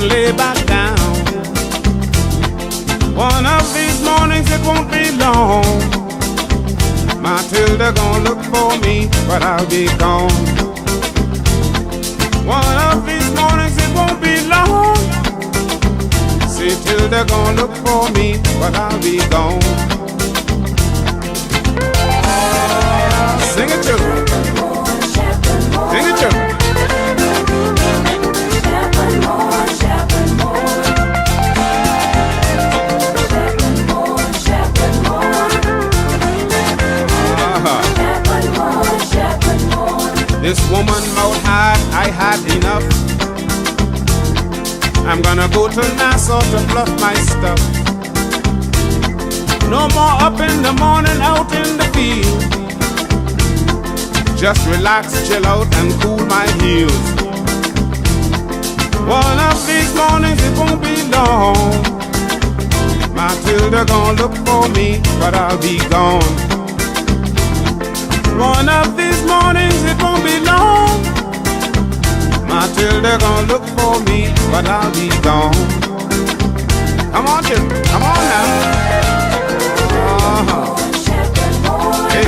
lay back down. One of these mornings it won't be long. Matilda gonna look for me, but I'll be gone. One of these mornings it won't be long. See Tilda gonna look for me, but I'll be gone. Sing it, children. Sing it, children. This woman mouth hard, I had enough. I'm gonna go to Nassau to fluff my stuff. No more up in the morning, out in the field. Just relax, chill out, and cool my heels. One of these mornings it won't be long. Matilda gonna look for me, but I'll be gone. One of these mornings it won't be long. Matilda gonna look for me, but I'll be gone. Come on, children, come on now. Hey.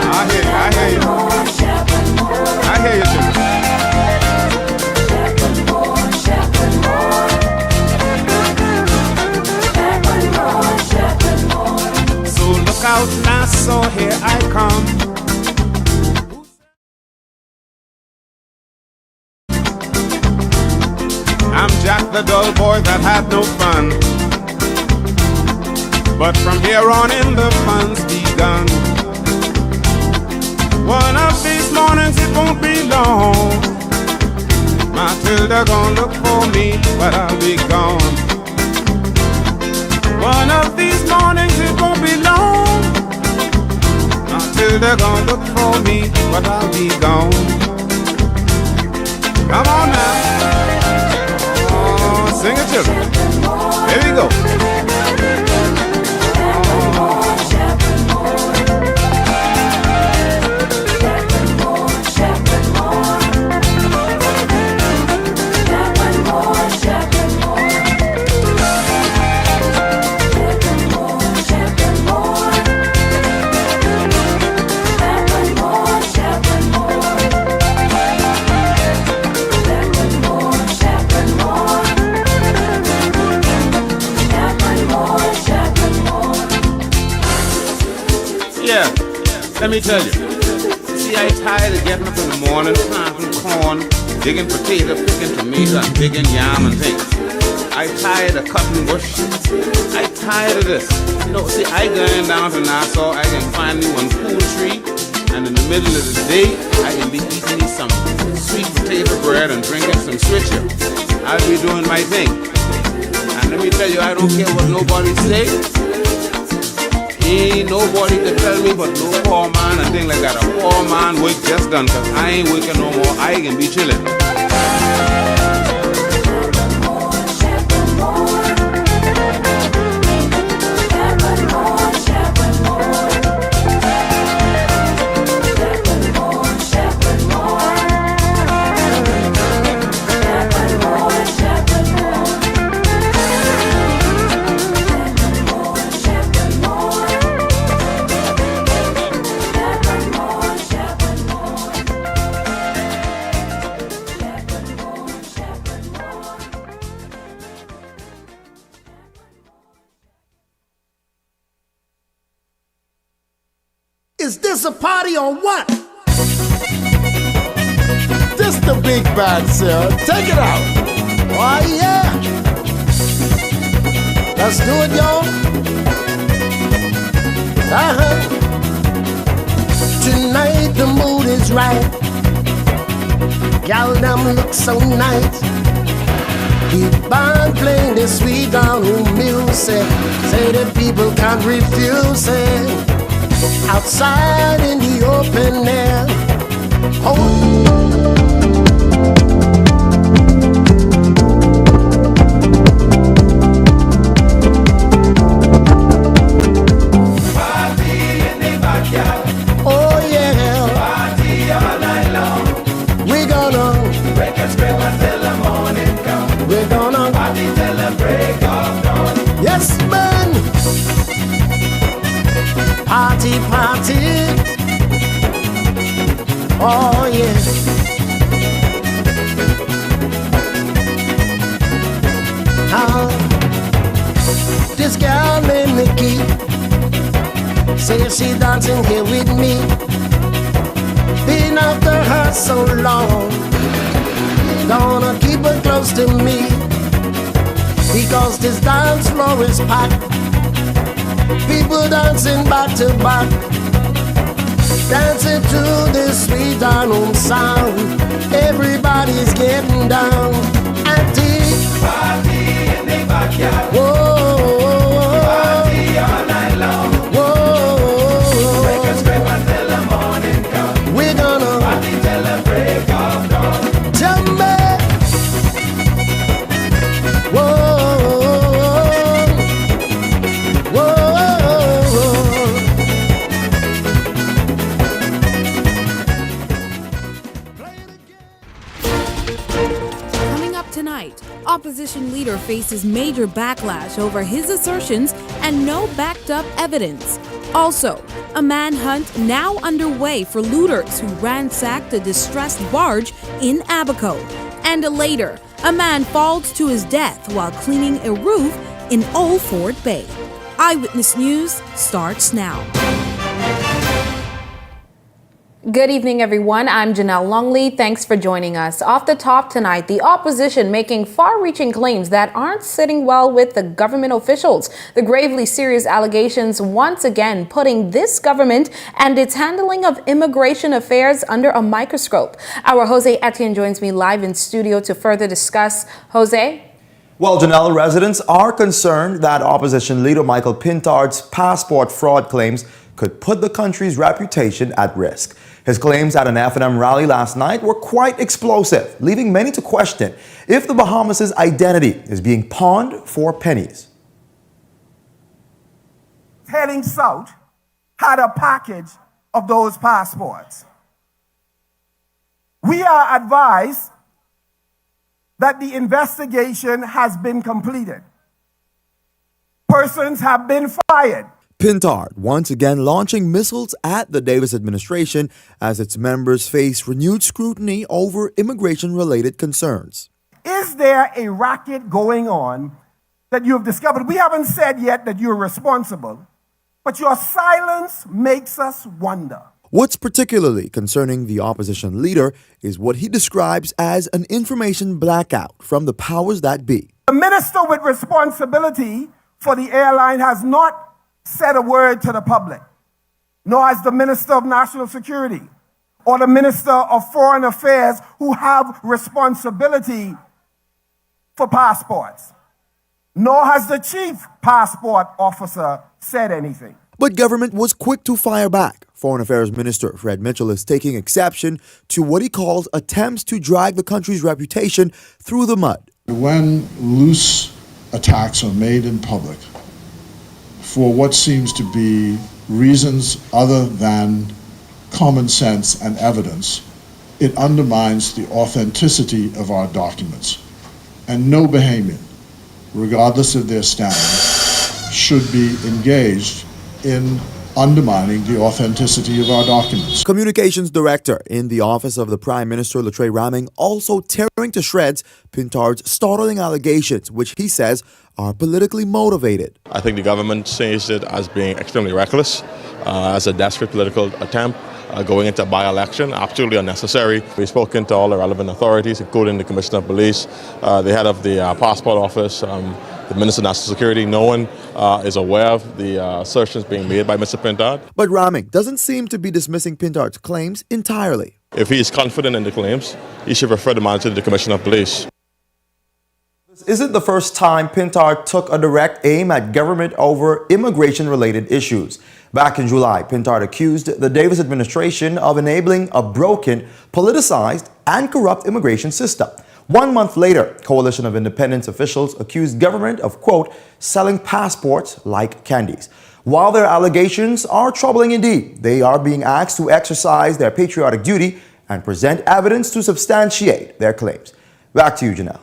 I hear you, I hear you. I hear you, children. So look out, Nassau, here I come. I'm Jack the dull boy that had no fun, but from here on in the fun's begun. One of these mornings it won't be long. Matilda gonna look for me, but I'll be gone. One of these mornings it won't be long. Matilda gonna look for me, but I'll be gone. Come on now. Sing it, children. Here we go. Yeah, let me tell you. See, I tired of getting up in the morning, planting corn, digging potato, picking tomato, and digging yam and things. I tired of cutting bush. I tired of this. You know, see, I going down to Nassau, I can find me one cool tree, and in the middle of the day, I can be eating me some sweet potato bread and drinking some switcher. I'll be doing my thing. And let me tell you, I don't care what nobody say. Ain't nobody to tell me but no poor man and thing like that. A poor man work just done, cause I ain't working no more. I can be chilling. Is this a party or what? This the big bad, sir. Take it out. Oh yeah. Let's do it, y'all. Tonight the mood is right. Y'all them look so nice. Keep on playing this sweet down music. Say that people can't refuse it. Outside in the open air. Party in the backyard. Oh yeah. Party all night long. We gonna break and scream until the morning. Say she dancing here with me. Been after her so long. Gonna keep her close to me. Because this dance floor is packed. People dancing back to back. Dancing to this sweet home sound. Everybody's getting down. Party in the backyard. Whoa. Party all night long. Whoa. Wake and scrape until the morning come. We're gonna party till the break of dawn. jump back. Whoa. Whoa. Coming up tonight, opposition leader faces major backlash over his assertions and no backed-up evidence. Also, a manhunt now underway for looters who ransacked a distressed barge in Abaco. And later, a man falls to his death while cleaning a roof in Old Fort Bay. Eyewitness News starts now. Good evening, everyone. I'm Janelle Longley. Thanks for joining us. Off the top tonight, the opposition making far-reaching claims that aren't sitting well with the government officials. The gravely serious allegations once again putting this government and its handling of immigration affairs under a microscope. Our Jose Etienne joins me live in studio to further discuss. Jose? Well, Janelle, residents are concerned that opposition leader Michael Pintard's passport fraud claims could put the country's reputation at risk. His claims at an F&M rally last night were quite explosive, leaving many to question if the Bahamas' identity is being pawned for pennies. Heading south had a package of those passports. We are advised that the investigation has been completed. Persons have been fired. Pintard once again launching missiles at the Davis administration as its members face renewed scrutiny over immigration-related concerns. Is there a racket going on that you have discovered? We haven't said yet that you're responsible, but your silence makes us wonder. What's particularly concerning the opposition leader is what he describes as an information blackout from the powers that be. The minister with responsibility for the airline has not said a word to the public, nor has the Minister of National Security or the Minister of Foreign Affairs, who have responsibility for passports, nor has the Chief Passport Officer said anything. But government was quick to fire back. Foreign Affairs Minister Fred Mitchell is taking exception to what he calls attempts to drag the country's reputation through the mud. When loose attacks are made in public for what seems to be reasons other than common sense and evidence, it undermines the authenticity of our documents. And no Bahamian, regardless of their standing, should be engaged in undermining the authenticity of our documents. Communications Director in the Office of the Prime Minister, Latrey Ramming, also tearing to shreds Pintard's startling allegations, which he says are politically motivated. I think the government sees it as being extremely reckless, as a desperate political attempt going into a by-election, absolutely unnecessary. We've spoken to all the relevant authorities, including the Commissioner of Police, the head of the Passport Office, the Minister of National Security. No one is aware of the assertions being made by Mr. Pintard. But Ramming doesn't seem to be dismissing Pintard's claims entirely. If he is confident in the claims, he should refer the matter to the Commissioner of Police. This isn't the first time Pintard took a direct aim at government over immigration-related issues. Back in July, Pintard accused the Davis administration of enabling a broken, politicized, and corrupt immigration system. 1 month later, Coalition of Independence officials accused government of, quote, selling passports like candies. While their allegations are troubling indeed, they are being asked to exercise their patriotic duty and present evidence to substantiate their claims. Back to you, Janelle.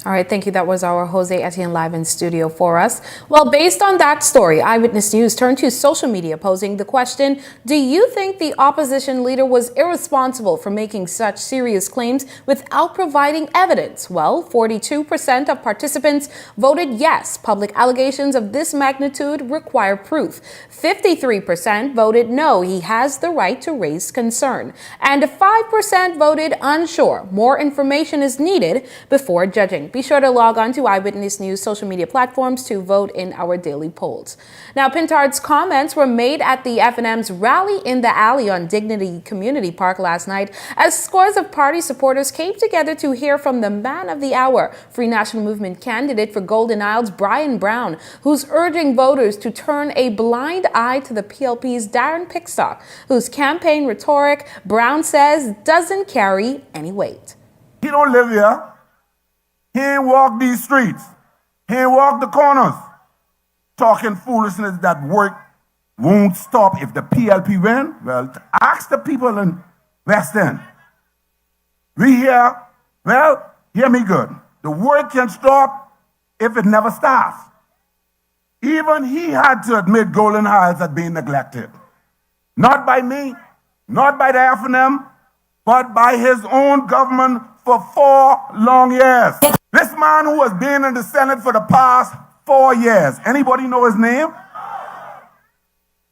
All right, thank you. That was our Jose Etienne live in studio for us. Well, based on that story, Eyewitness News turned to social media posing the question, do you think the opposition leader was irresponsible for making such serious claims without providing evidence? Well, 42% of participants voted yes. Public allegations of this magnitude require proof. 53% voted no, he has the right to raise concern. And 5% voted unsure. More information is needed before judging. Be sure to log on to Eyewitness News social media platforms to vote in our daily polls. Now, Pintard's comments were made at the F&M's Rally in the Alley on Dignity Community Park last night as scores of party supporters came together to hear from the man of the hour, Free National Movement candidate for Golden Isles, Brian Brown, who's urging voters to turn a blind eye to the PLP's Darren Pickstock, whose campaign rhetoric, Brown says, doesn't carry any weight. He don't live here. He ain't walk these streets. He ain't walk the corners. Talking foolishness that work won't stop if the PLP win. Well, ask the people in West End. We here, well, hear me good. The work can stop if it never starts. Even he had to admit Golden Isles had been neglected. Not by me, not by the F&M, but by his own government for 4 long years. This man who has been in the Senate for the past 4 years, anybody know his name?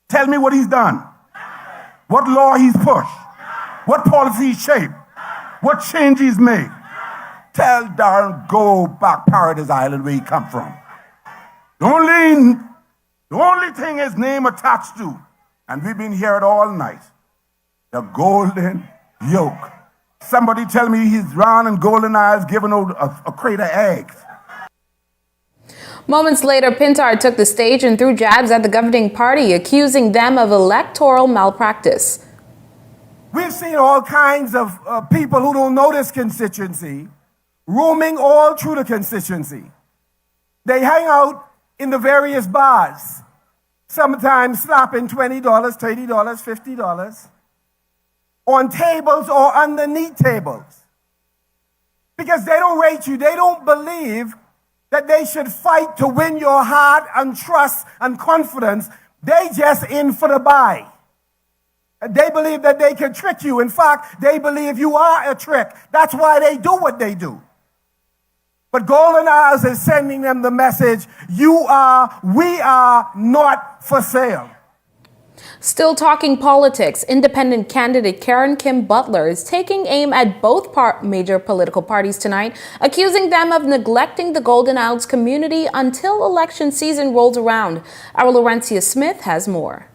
Tell me what he's done. What law he's pushed. What policy he's shaped. What change he's made. Tell Darren, go back Paradise Island where he come from. The only thing his name attached to, and we've been here all night, the golden yoke. Somebody tell me he's round in Golden Isles giving out a crate of eggs. Moments later, Pintard took the stage and threw jabs at the governing party, accusing them of electoral malpractice. We've seen all kinds of people who don't know this constituency roaming all through the constituency. They hang out in the various bars, sometimes slapping $20, $30, $50 on tables or underneath tables. Because they don't rate you. They don't believe that they should fight to win your heart and trust and confidence. They just in for the buy. They believe that they can trick you. In fact, they believe you are a trick. That's why they do what they do. But Golden Isles is sending them the message, we are not for sale. Still talking politics, independent candidate Karen Kim Butler is taking aim at both major political parties tonight, accusing them of neglecting the Golden Isles community until election season rolls around. Our Laurentia Smith has more.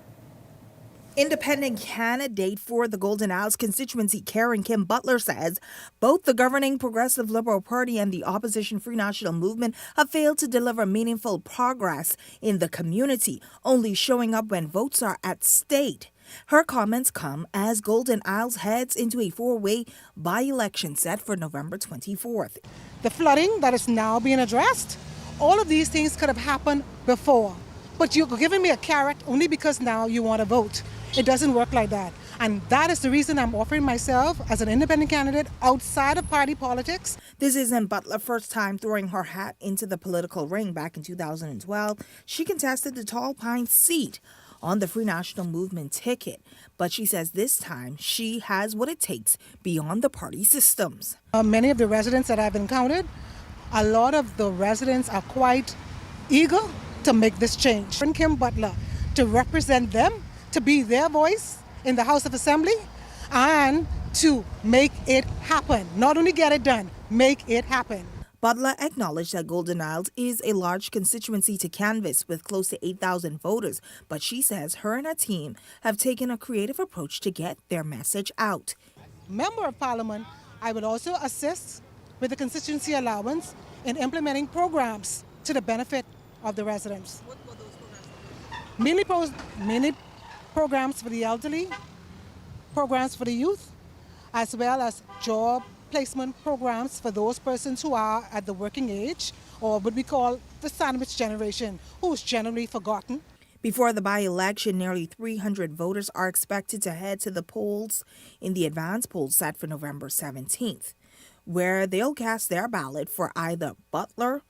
Independent candidate for the Golden Isles constituency, Karen Kim Butler, says both the governing Progressive Liberal Party and the opposition Free National Movement have failed to deliver meaningful progress in the community, only showing up when votes are at stake. Her comments come as Golden Isles heads into a 4-way by-election set for November 24th. The flooding that is now being addressed, all of these things could have happened before. But you're giving me a carrot only because now you want to vote. It doesn't work like that. And that is the reason I'm offering myself as an independent candidate outside of party politics. This isn't Butler's first time throwing her hat into the political ring. Back in 2012, she contested the Tall Pines seat on the Free National Movement ticket. But she says this time she has what it takes beyond the party systems. Many of the residents that I've encountered, a lot of the residents are quite eager to make this change. And Kim Butler, to represent them, to be their voice in the House of Assembly, and to make it happen. Not only get it done, make it happen. Butler acknowledged that Golden Isles is a large constituency to canvass with close to 8,000 voters, but she says her and her team have taken a creative approach to get their message out. Member of Parliament, I will also assist with the constituency allowance in implementing programs to the benefit of the residents. What were those programs? Mainly programs for the elderly, programs for the youth, as well as job placement programs for those persons who are at the working age, or what we call the sandwich generation, who is generally forgotten. Before the by-election, nearly 300 voters are expected to head to the polls in the advance poll set for November 17th. where they'll cast their ballot for either Butler,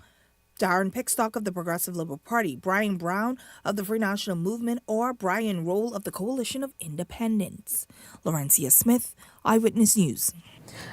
Darren Pickstock of the Progressive Liberal Party, Brian Brown of the Free National Movement, or Brian Roll of the Coalition of Independents. Laurencia Smith, Eyewitness News.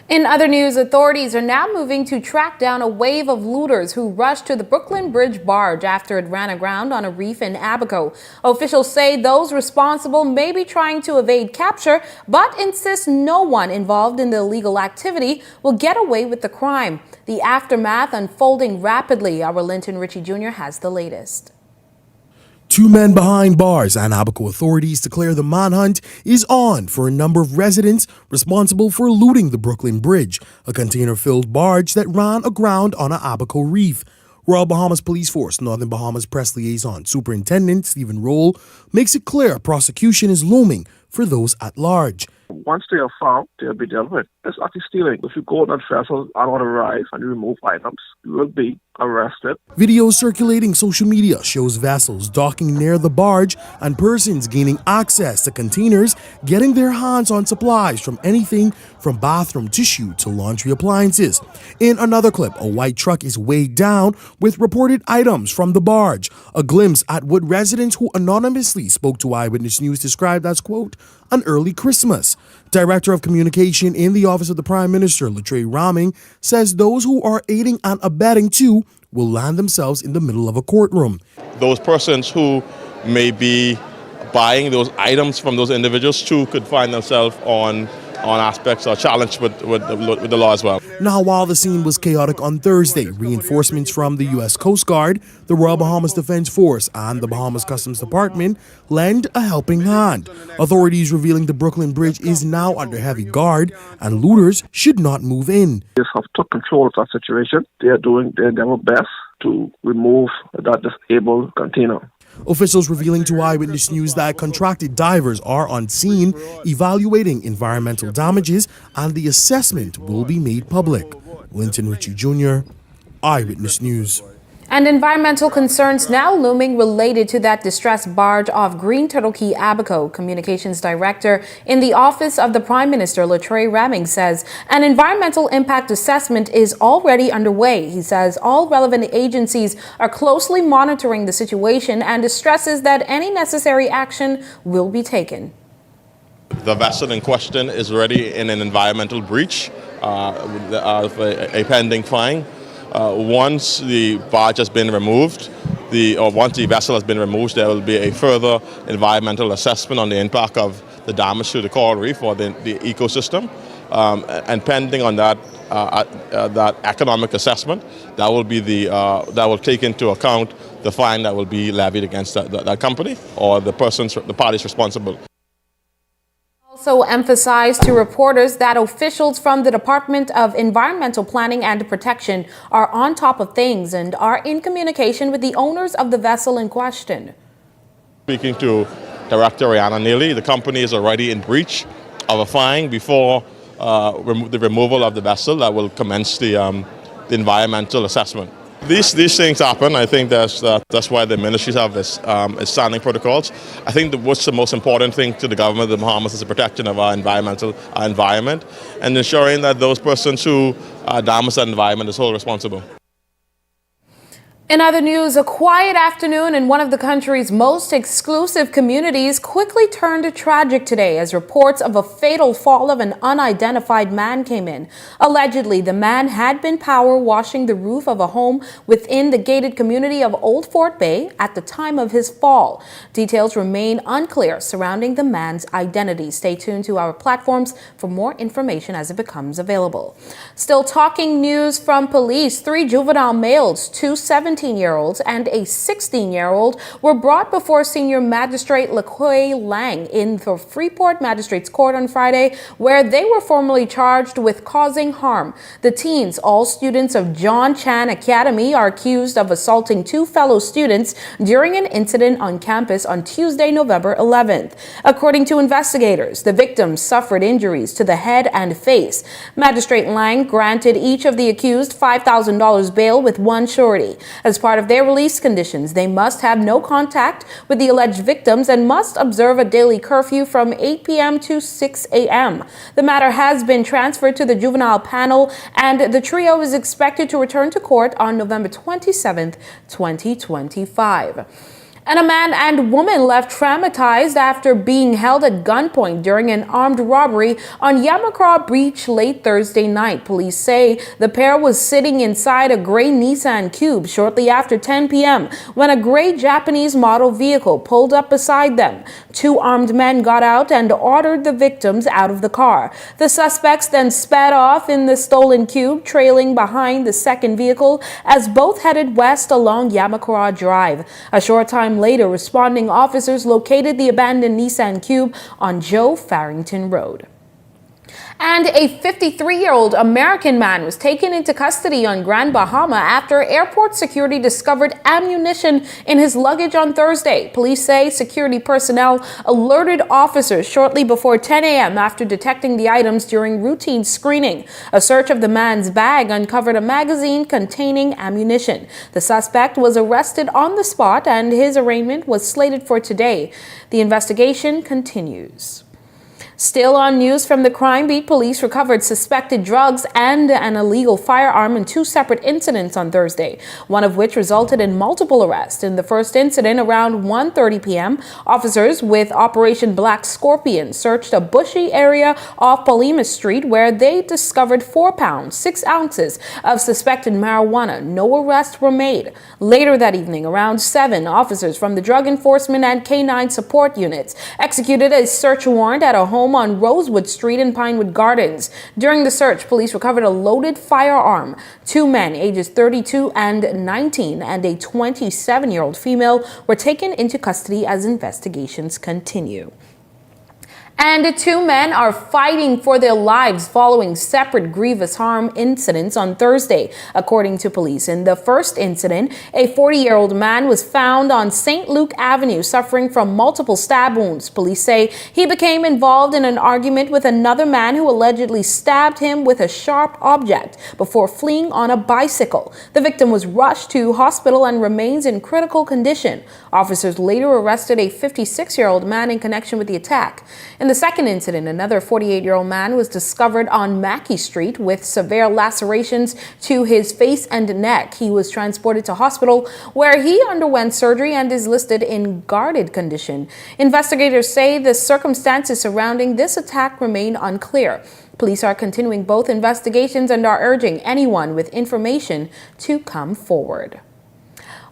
In other news, authorities are now moving to track down a wave of looters who rushed to the Brooklyn Bridge barge after it ran aground on a reef in Abaco. Officials say those responsible may be trying to evade capture, but insist no one involved in the illegal activity will get away with the crime. The aftermath unfolding rapidly. Our Linton Ritchie Jr. has the latest. 2 men behind bars, and Abaco authorities declare the manhunt is on for a number of residents responsible for looting the Brooklyn Bridge, a container-filled barge that ran aground on an Abaco reef. Royal Bahamas Police Force Northern Bahamas Press Liaison Superintendent Stephen Roll makes it clear prosecution is looming for those at large. Once they are found, they'll be dealt with. It's actually stealing. If you go on that vessel unauthorized and you remove items, you will be arrested. Video circulating social media shows vessels docking near the barge and persons gaining access to containers getting their hands on supplies from anything from bathroom tissue to laundry appliances. In another clip, a white truck is weighed down with reported items from the barge. A glimpse at what residents who anonymously spoke to Eyewitness News described as, quote, an early Christmas. Director of Communication in the Office of the Prime Minister, Latrey Ramming, says those who are aiding and abetting too will land themselves in the middle of a courtroom. Those persons who may be buying those items from those individuals too could find themselves on aspects or challenged with the law as well. Now, while the scene was chaotic on Thursday, reinforcements from the U.S. Coast Guard, the Royal Bahamas Defense Force, and the Bahamas Customs Department lend a helping hand. Authorities revealing the Brooklyn Bridge is now under heavy guard and looters should not move in. They have took control of that situation. They are doing their level best to remove that disabled container. Officials revealing to Eyewitness News that contracted divers are on scene evaluating environmental damages and the assessment will be made public. Linton Ritchie Jr., Eyewitness News. And environmental concerns now looming related to that distressed barge off Green Turtle Key, Abaco. Communications Director in the Office of the Prime Minister, Latrey Ramming, says an environmental impact assessment is already underway. He says all relevant agencies are closely monitoring the situation and stresses that any necessary action will be taken. The vessel in question is already in an environmental breach of a pending fine. Once the barge has been removed, once the vessel has been removed, there will be a further environmental assessment on the impact of the damage to the coral reef or the ecosystem. And pending on that economic assessment, that will take into account the fine that will be levied against that company or the parties responsible. Also emphasized to reporters that officials from the Department of Environmental Planning and Protection are on top of things and are in communication with the owners of the vessel in question. Speaking to Director Rihanna Neely, the company is already in breach of a fine before the removal of the vessel that will commence the environmental assessment. These things happen. I think that's why the ministries have this standing protocols. I think what's the most important thing to the government of the Bahamas is the protection of our environment and ensuring that those persons who damage that environment is held responsible. In other news, a quiet afternoon in one of the country's most exclusive communities quickly turned tragic today as reports of a fatal fall of an unidentified man came in. Allegedly, the man had been power washing the roof of a home within the gated community of Old Fort Bay at the time of his fall. Details remain unclear surrounding the man's identity. Stay tuned to our platforms for more information as it becomes available. Still talking news from police, 3 juvenile males, 2 17-year-olds and a 16-year-old were brought before Senior Magistrate LaQuay Lang in the Freeport Magistrates Court on Friday, where they were formally charged with causing harm. The teens, all students of John Chan Academy, are accused of assaulting 2 fellow students during an incident on campus on Tuesday, November 11th. According to investigators, the victims suffered injuries to the head and face. Magistrate Lang granted each of the accused $5,000 bail with one surety. As part of their release conditions, they must have no contact with the alleged victims and must observe a daily curfew from 8 p.m. to 6 a.m. The matter has been transferred to the juvenile panel, and the trio is expected to return to court on November 27, 2025. And a man and woman left traumatized after being held at gunpoint during an armed robbery on Yamacraw Beach late Thursday night. Police say the pair was sitting inside a gray Nissan Cube shortly after 10 p.m. when a gray Japanese model vehicle pulled up beside them. Two armed men got out and ordered the victims out of the car. The suspects then sped off in the stolen Cube, trailing behind the second vehicle as both headed west along Yamacraw Drive. A short time later, responding officers located the abandoned Nissan Cube on Joe Farrington Road. And a 53-year-old American man was taken into custody on Grand Bahama after airport security discovered ammunition in his luggage on Thursday. Police say security personnel alerted officers shortly before 10 a.m. after detecting the items during routine screening. A search of the man's bag uncovered a magazine containing ammunition. The suspect was arrested on the spot and his arraignment was slated for today. The investigation continues. Still on news from the crime beat, police recovered suspected drugs and an illegal firearm in two separate incidents on Thursday, one of which resulted in multiple arrests. In the first incident, around 1:30 p.m., officers with Operation Black Scorpion searched a bushy area off Palimas Street where they discovered 4 pounds, 6 ounces of suspected marijuana. No arrests were made. Later that evening, around 7, officers from the Drug Enforcement and K-9 support units executed a search warrant at a home on Rosewood Street in Pinewood Gardens. During the search, police recovered a loaded firearm. 2 men, ages 32 and 19, and a 27-year-old female were taken into custody as investigations continue. And 2 men are fighting for their lives following separate grievous harm incidents on Thursday, according to police. In the first incident, a 40-year-old man was found on St. Luke Avenue suffering from multiple stab wounds. Police say he became involved in an argument with another man who allegedly stabbed him with a sharp object before fleeing on a bicycle. The victim was rushed to hospital and remains in critical condition. Officers later arrested a 56-year-old man in connection with the attack. In the second incident, another 48-year-old man was discovered on Mackey Street with severe lacerations to his face and neck. He was transported to hospital where he underwent surgery and is listed in guarded condition. Investigators say the circumstances surrounding this attack remain unclear. Police are continuing both investigations and are urging anyone with information to come forward.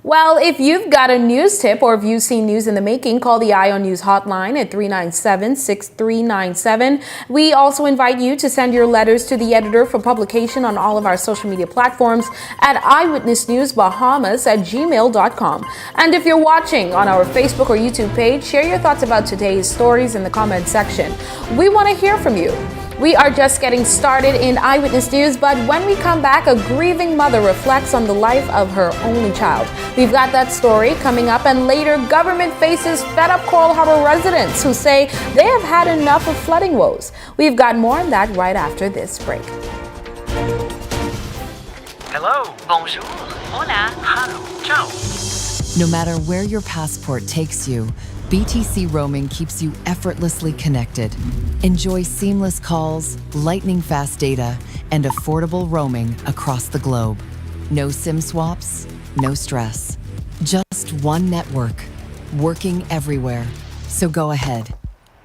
Well, if you've got a news tip or if you've seen news in the making, call the Eye on News hotline at 397-6397. We also invite you to send your letters to the editor for publication on all of our social media platforms at eyewitnessnewsbahamas@gmail.com. And if you're watching on our Facebook or YouTube page, share your thoughts about today's stories in the comment section. We want to hear from you. We are just getting started in Eyewitness News, but when we come back, a grieving mother reflects on the life of her only child. We've got that story coming up, and later, government faces fed-up Coral Harbor residents who say they have had enough of flooding woes. We've got more on that right after this break. Hello, bonjour, hola, hello, ciao. No matter where your passport takes you, BTC roaming keeps you effortlessly connected. Enjoy seamless calls, lightning-fast data, and affordable roaming across the globe. No SIM swaps, no stress. Just one network, working everywhere. So go ahead,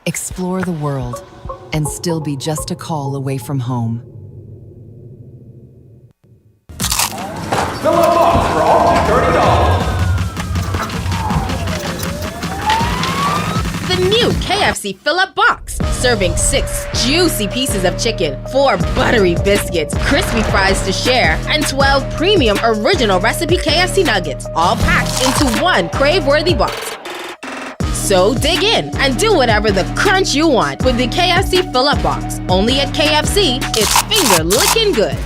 explore the world, and still be just a call away from home. Fill up box for all $30. The new KFC Fill-Up Box, serving 6 juicy pieces of chicken, 4 buttery biscuits, crispy fries to share, and 12 premium original recipe KFC nuggets, all packed into one crave-worthy box. So dig in and do whatever the crunch you want with the KFC Fill-Up Box. Only at KFC, it's finger-licking good.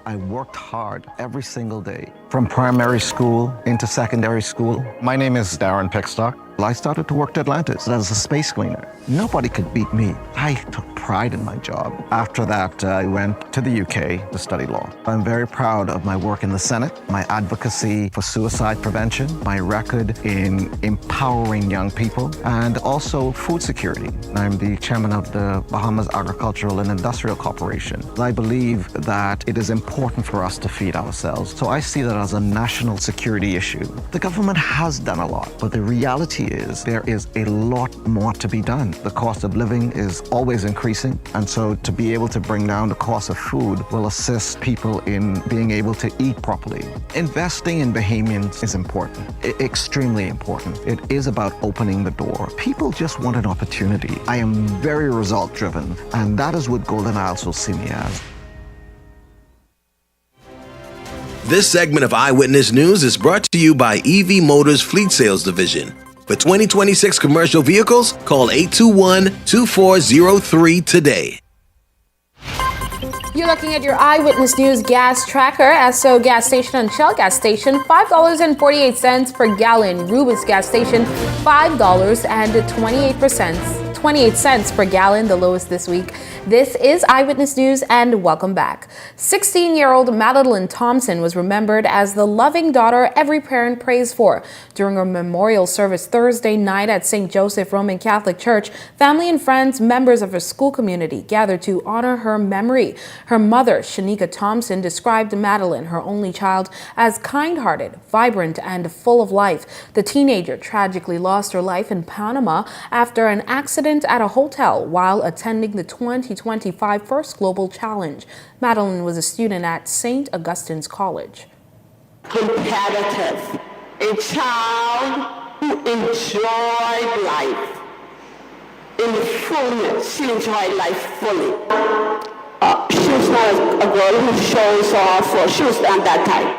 I worked hard every single day, from primary school into secondary school. My name is Darren Pickstock. I started to work at Atlantis as a space cleaner. Nobody could beat me. I took pride in my job. After that, I went to the UK to study law. I'm very proud of my work in the Senate, my advocacy for suicide prevention, my record in empowering young people, and also food security. I'm the chairman of the Bahamas Agricultural and Industrial Corporation. I believe that it is important for us to feed ourselves. So I see that as a national security issue. The government has done a lot, but the reality is there is a lot more to be done. The cost of living is always increasing, and so to be able to bring down the cost of food will assist people in being able to eat properly. Investing in Bahamians is important, extremely important. It is about opening the door. People just want an opportunity. I am very result driven, and that is what Golden Isles will see me as. This segment of Eyewitness News is brought to you by EV Motors Fleet Sales Division. For 2026 commercial vehicles, call 821-2403 today. You're looking at your Eyewitness News gas tracker. Esso gas station and Shell gas station, $5.48 per gallon. Rubis gas station, $5.28 per gallon, the lowest this week. This is Eyewitness News, and welcome back. 16-year-old Madeline Thompson was remembered as the loving daughter every parent prays for. During a memorial service Thursday night at St. Joseph Roman Catholic Church, family and friends, members of her school community gathered to honor her memory. Her mother, Shanika Thompson, described Madeline, her only child, as kind-hearted, vibrant, and full of life. The teenager tragically lost her life in Panama after an accident at a hotel while attending the 2025 First Global Challenge. Madeline was a student at St. Augustine's College. Competitive, a child who enjoyed life. In the fullness, she enjoyed life fully. She was not a girl who shows off, or she was not that type.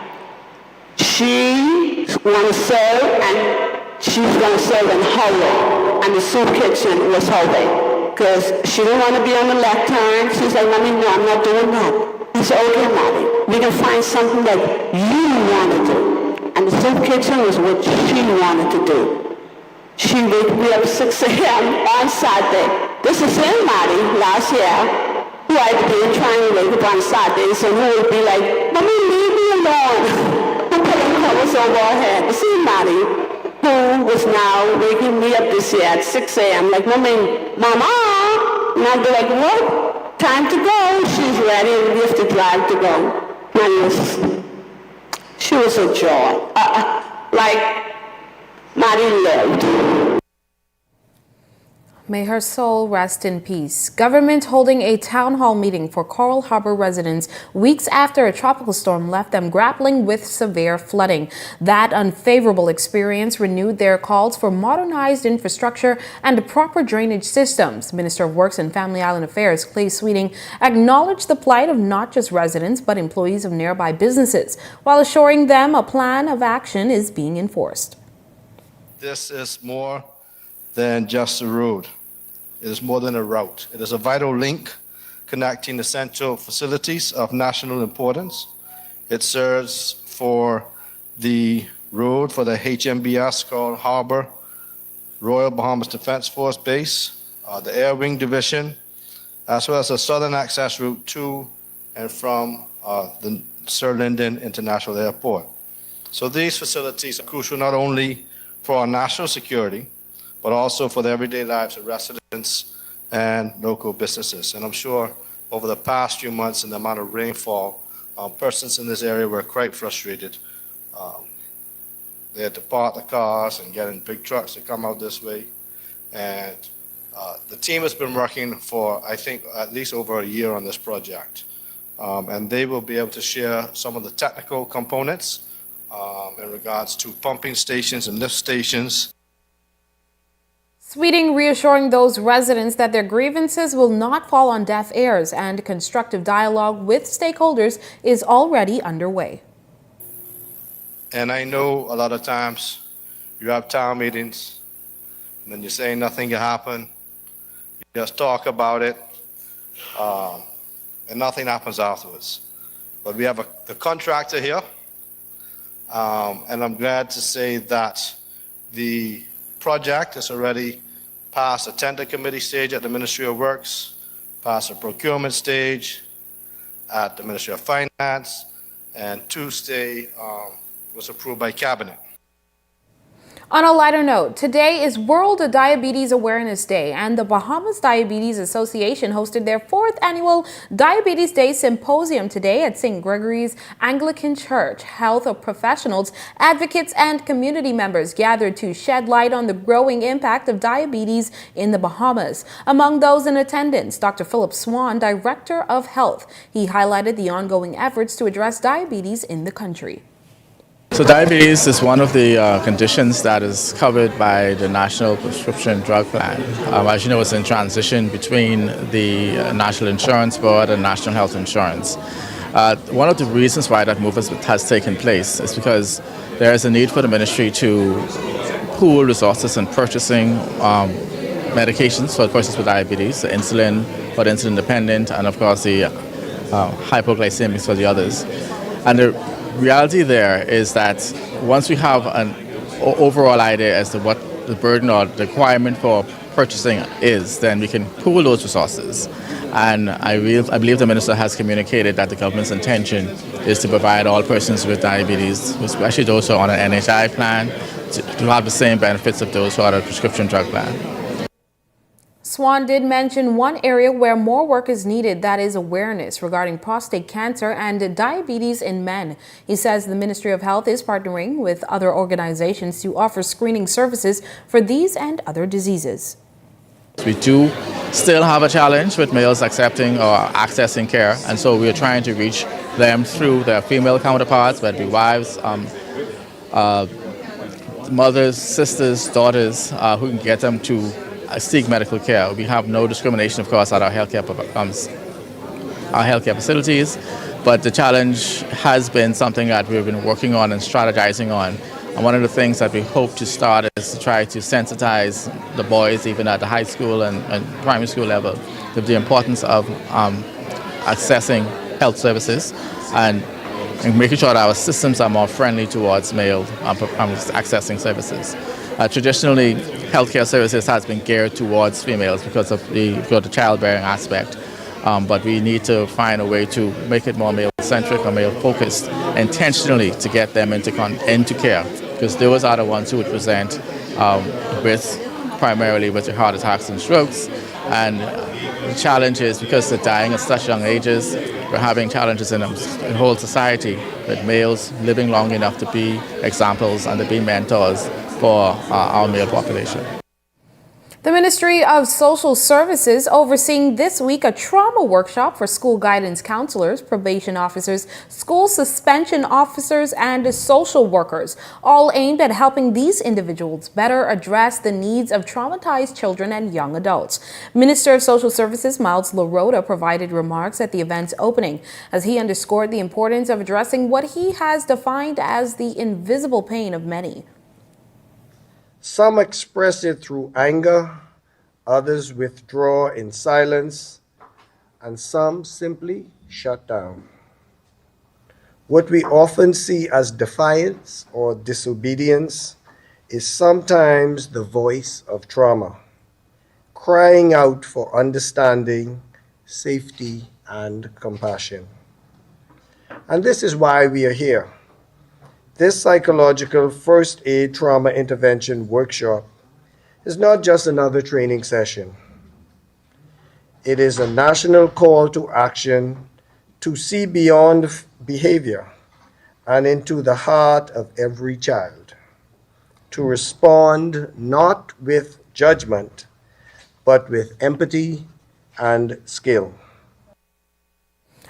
She wanted to serve, and she was going to serve in her way. And the soup kitchen was her way. Because she didn't want to be on the lectern. She was like, Mommy, no, I'm not doing that. I said, okay, Mommy, we can find something that you want to do. And the soup kitchen was what she wanted to do. She woke me up 6 a.m. on Saturday. This is in Maddie last year. Who I'd been trying to wake up on Saturdays, and who would be like, Mommy, leave me alone. I'm putting covers over her head. You see Maddie, who was now waking me up this year at 6 a.m. like, Mommy, Mama. And I'd be like, what? Time to go. She's ready, and we have to drive to go. And she was a joy. Like, Maddie lived. May her soul rest in peace. Government holding a town hall meeting for Coral Harbor residents weeks after a tropical storm left them grappling with severe flooding. That unfavorable experience renewed their calls for modernized infrastructure and proper drainage systems. Minister of Works and Family Island Affairs Clay Sweeting acknowledged the plight of not just residents but employees of nearby businesses, while assuring them a plan of action is being enforced. This is more than just a road. It is more than a route. It is a vital link connecting essential facilities of national importance. It serves for the road for the HMBS Coral Harbor Royal Bahamas Defense Force Base, the Air Wing Division, as well as a southern access route to and from the Sir Lyndon International Airport. So these facilities are crucial not only for our national security, but also for the everyday lives of residents and local businesses. And I'm sure over the past few months and the amount of rainfall, persons in this area were quite frustrated. They had to park the cars and get in big trucks to come out this way. And the team has been working for, I think, at least over a year on this project. And they will be able to share some of the technical components in regards to pumping stations and lift stations. Sweeting reassuring those residents that their grievances will not fall on deaf ears and constructive dialogue with stakeholders is already underway. And I know a lot of times you have town meetings and then you say nothing can happen. You just talk about it and nothing happens afterwards. But we have the contractor here and I'm glad to say that the project is already past the tender committee stage at the Ministry of Works, past the procurement stage at the Ministry of Finance, and Tuesday was approved by Cabinet. On a lighter note, today is World Diabetes Awareness Day, and the Bahamas Diabetes Association hosted their 4th annual Diabetes Day Symposium today at St. Gregory's Anglican Church. Health professionals, advocates, and community members gathered to shed light on the growing impact of diabetes in the Bahamas. Among those in attendance, Dr. Philip Swan, Director of Health. He highlighted the ongoing efforts to address diabetes in the country. So diabetes is one of the conditions that is covered by the National Prescription Drug Plan. As you know, it's in transition between the National Insurance Board and National Health Insurance. One of the reasons why that move has taken place is because there is a need for the ministry to pool resources in purchasing medications for persons with diabetes, the insulin for the insulin dependent, and of course the hypoglycemics for the others. And the reality there is that once we have an overall idea as to what the burden or the requirement for purchasing is, then we can pool those resources. And I believe the minister has communicated that the government's intention is to provide all persons with diabetes, especially those who are on an NHI plan, to have the same benefits of those who are on a prescription drug plan. Swan did mention one area where more work is needed, that is awareness regarding prostate cancer and diabetes in men. He says the Ministry of Health is partnering with other organizations to offer screening services for these and other diseases. We do still have a challenge with males accepting or accessing care, and so we are trying to reach them through their female counterparts, whether it be wives, mothers, sisters, daughters, who can get them to seek medical care. We have no discrimination, of course, at our healthcare facilities, but the challenge has been something that we've been working on and strategizing on. And one of the things that we hope to start is to try to sensitize the boys, even at the high school and primary school level, with the importance of accessing health services and making sure that our systems are more friendly towards male accessing services. Traditionally, healthcare services has been geared towards females because of the childbearing aspect, but we need to find a way to make it more male-centric or male-focused intentionally to get them into care, because those are the ones who would present primarily with heart attacks and strokes. And the challenge is because they're dying at such young ages, we're having challenges in the whole society with males living long enough to be examples and to be mentors for our male population. The Ministry of Social Services overseeing this week a trauma workshop for school guidance counselors, probation officers, school suspension officers, and social workers, all aimed at helping these individuals better address the needs of traumatized children and young adults. Minister of Social Services Miles LaRota provided remarks at the event's opening as he underscored the importance of addressing what he has defined as the invisible pain of many. Some express it through anger, others withdraw in silence, and some simply shut down. What we often see as defiance or disobedience is sometimes the voice of trauma, crying out for understanding, safety, and compassion. And this is why we are here. This psychological first aid trauma intervention workshop is not just another training session. It is a national call to action to see beyond behavior and into the heart of every child, to respond not with judgment, but with empathy and skill.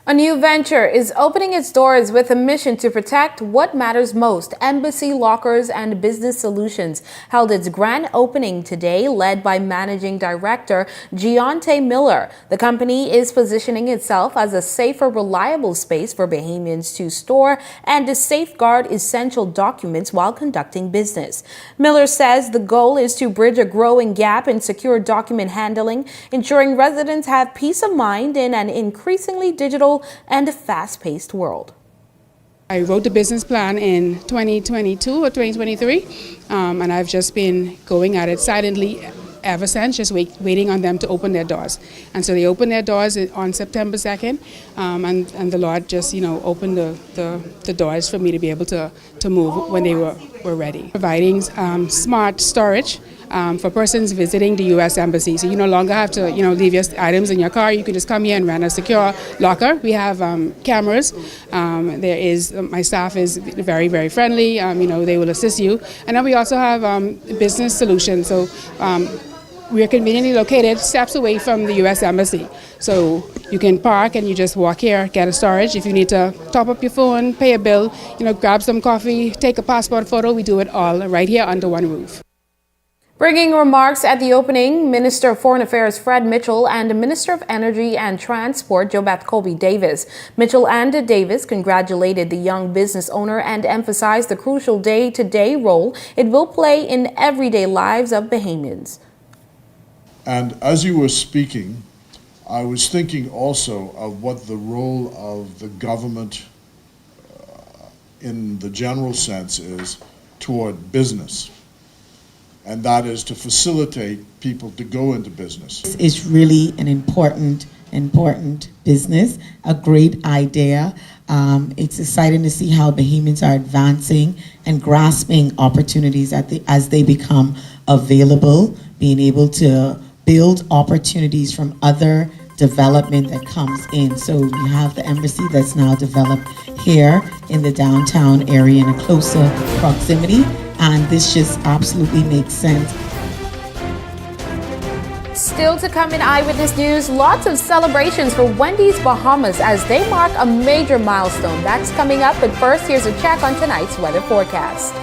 A new venture is opening its doors with a mission to protect what matters most. Embassy Lockers and Business Solutions held its grand opening today, led by Managing Director Giante Miller. The company is positioning itself as a safer, reliable space for Bahamians to store and to safeguard essential documents while conducting business. Miller says the goal is to bridge a growing gap in secure document handling, ensuring residents have peace of mind in an increasingly digital and fast-paced world. I wrote the business plan in 2022 or 2023, and I've just been going at it silently ever since, just waiting on them to open their doors. And so they opened their doors on September 2nd, and the Lord just, opened the doors for me to be able to move when they were ready. Providing smart storage for persons visiting the U.S. Embassy. So you no longer have to, leave your items in your car. You can just come here and rent a secure locker. We have cameras. My staff is very, very friendly. They will assist you. And then we also have business solutions. So we are conveniently located steps away from the U.S. Embassy. So you can park and you just walk here, get a storage. If you need to top up your phone, pay a bill, grab some coffee, take a passport photo, we do it all right here under one roof. Bringing remarks at the opening, Minister of Foreign Affairs Fred Mitchell and Minister of Energy and Transport Jobeth Colby Davis. Mitchell and Davis congratulated the young business owner and emphasized the crucial day-to-day role it will play in everyday lives of Bahamians. And as you were speaking, I was thinking also of what the role of the government in the general sense is toward business. And that is to facilitate people to go into business. It's really an important business, a great idea. It's exciting to see how Bahamians are advancing and grasping opportunities as they become available, being able to build opportunities from other development that comes in. So we have the embassy that's now developed here in the downtown area in a closer proximity. And this just absolutely makes sense. Still to come in Eyewitness News, lots of celebrations for Wendy's Bahamas as they mark a major milestone. That's coming up, but first, here's a check on tonight's weather forecast.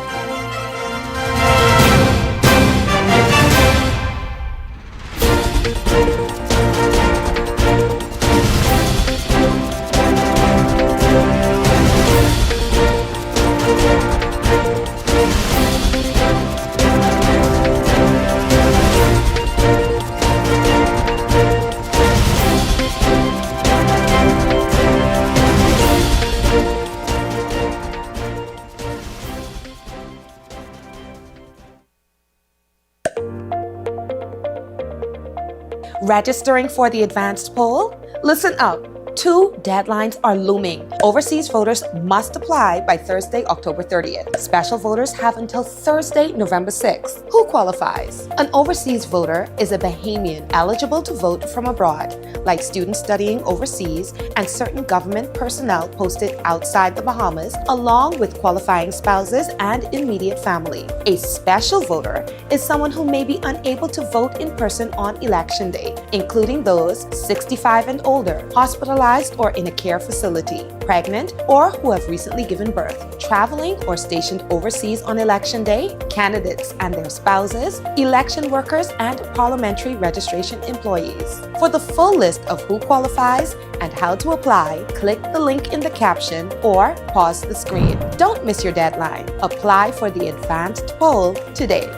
Registering for the advanced poll? Listen up. 2 deadlines are looming. Overseas voters must apply by Thursday, October 30th. Special voters have until Thursday, November 6th. Who qualifies? An overseas voter is a Bahamian eligible to vote from abroad, like students studying overseas and certain government personnel posted outside the Bahamas, along with qualifying spouses and immediate family. A special voter is someone who may be unable to vote in person on election day, including those 65 and older, hospitalized or in a care facility, pregnant, or who have recently given birth, traveling or stationed overseas on election day, candidates and their spouses, election workers, and parliamentary registration employees. For the full list of who qualifies and how to apply, click the link in the caption or pause the screen. Don't miss your deadline. Apply for the advanced poll today.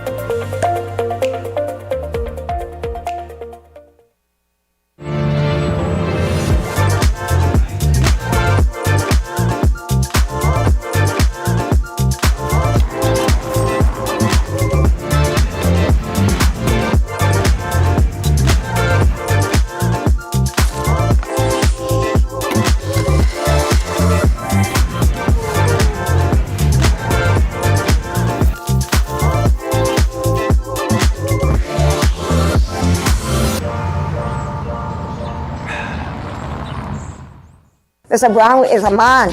Mr. Brown is a man.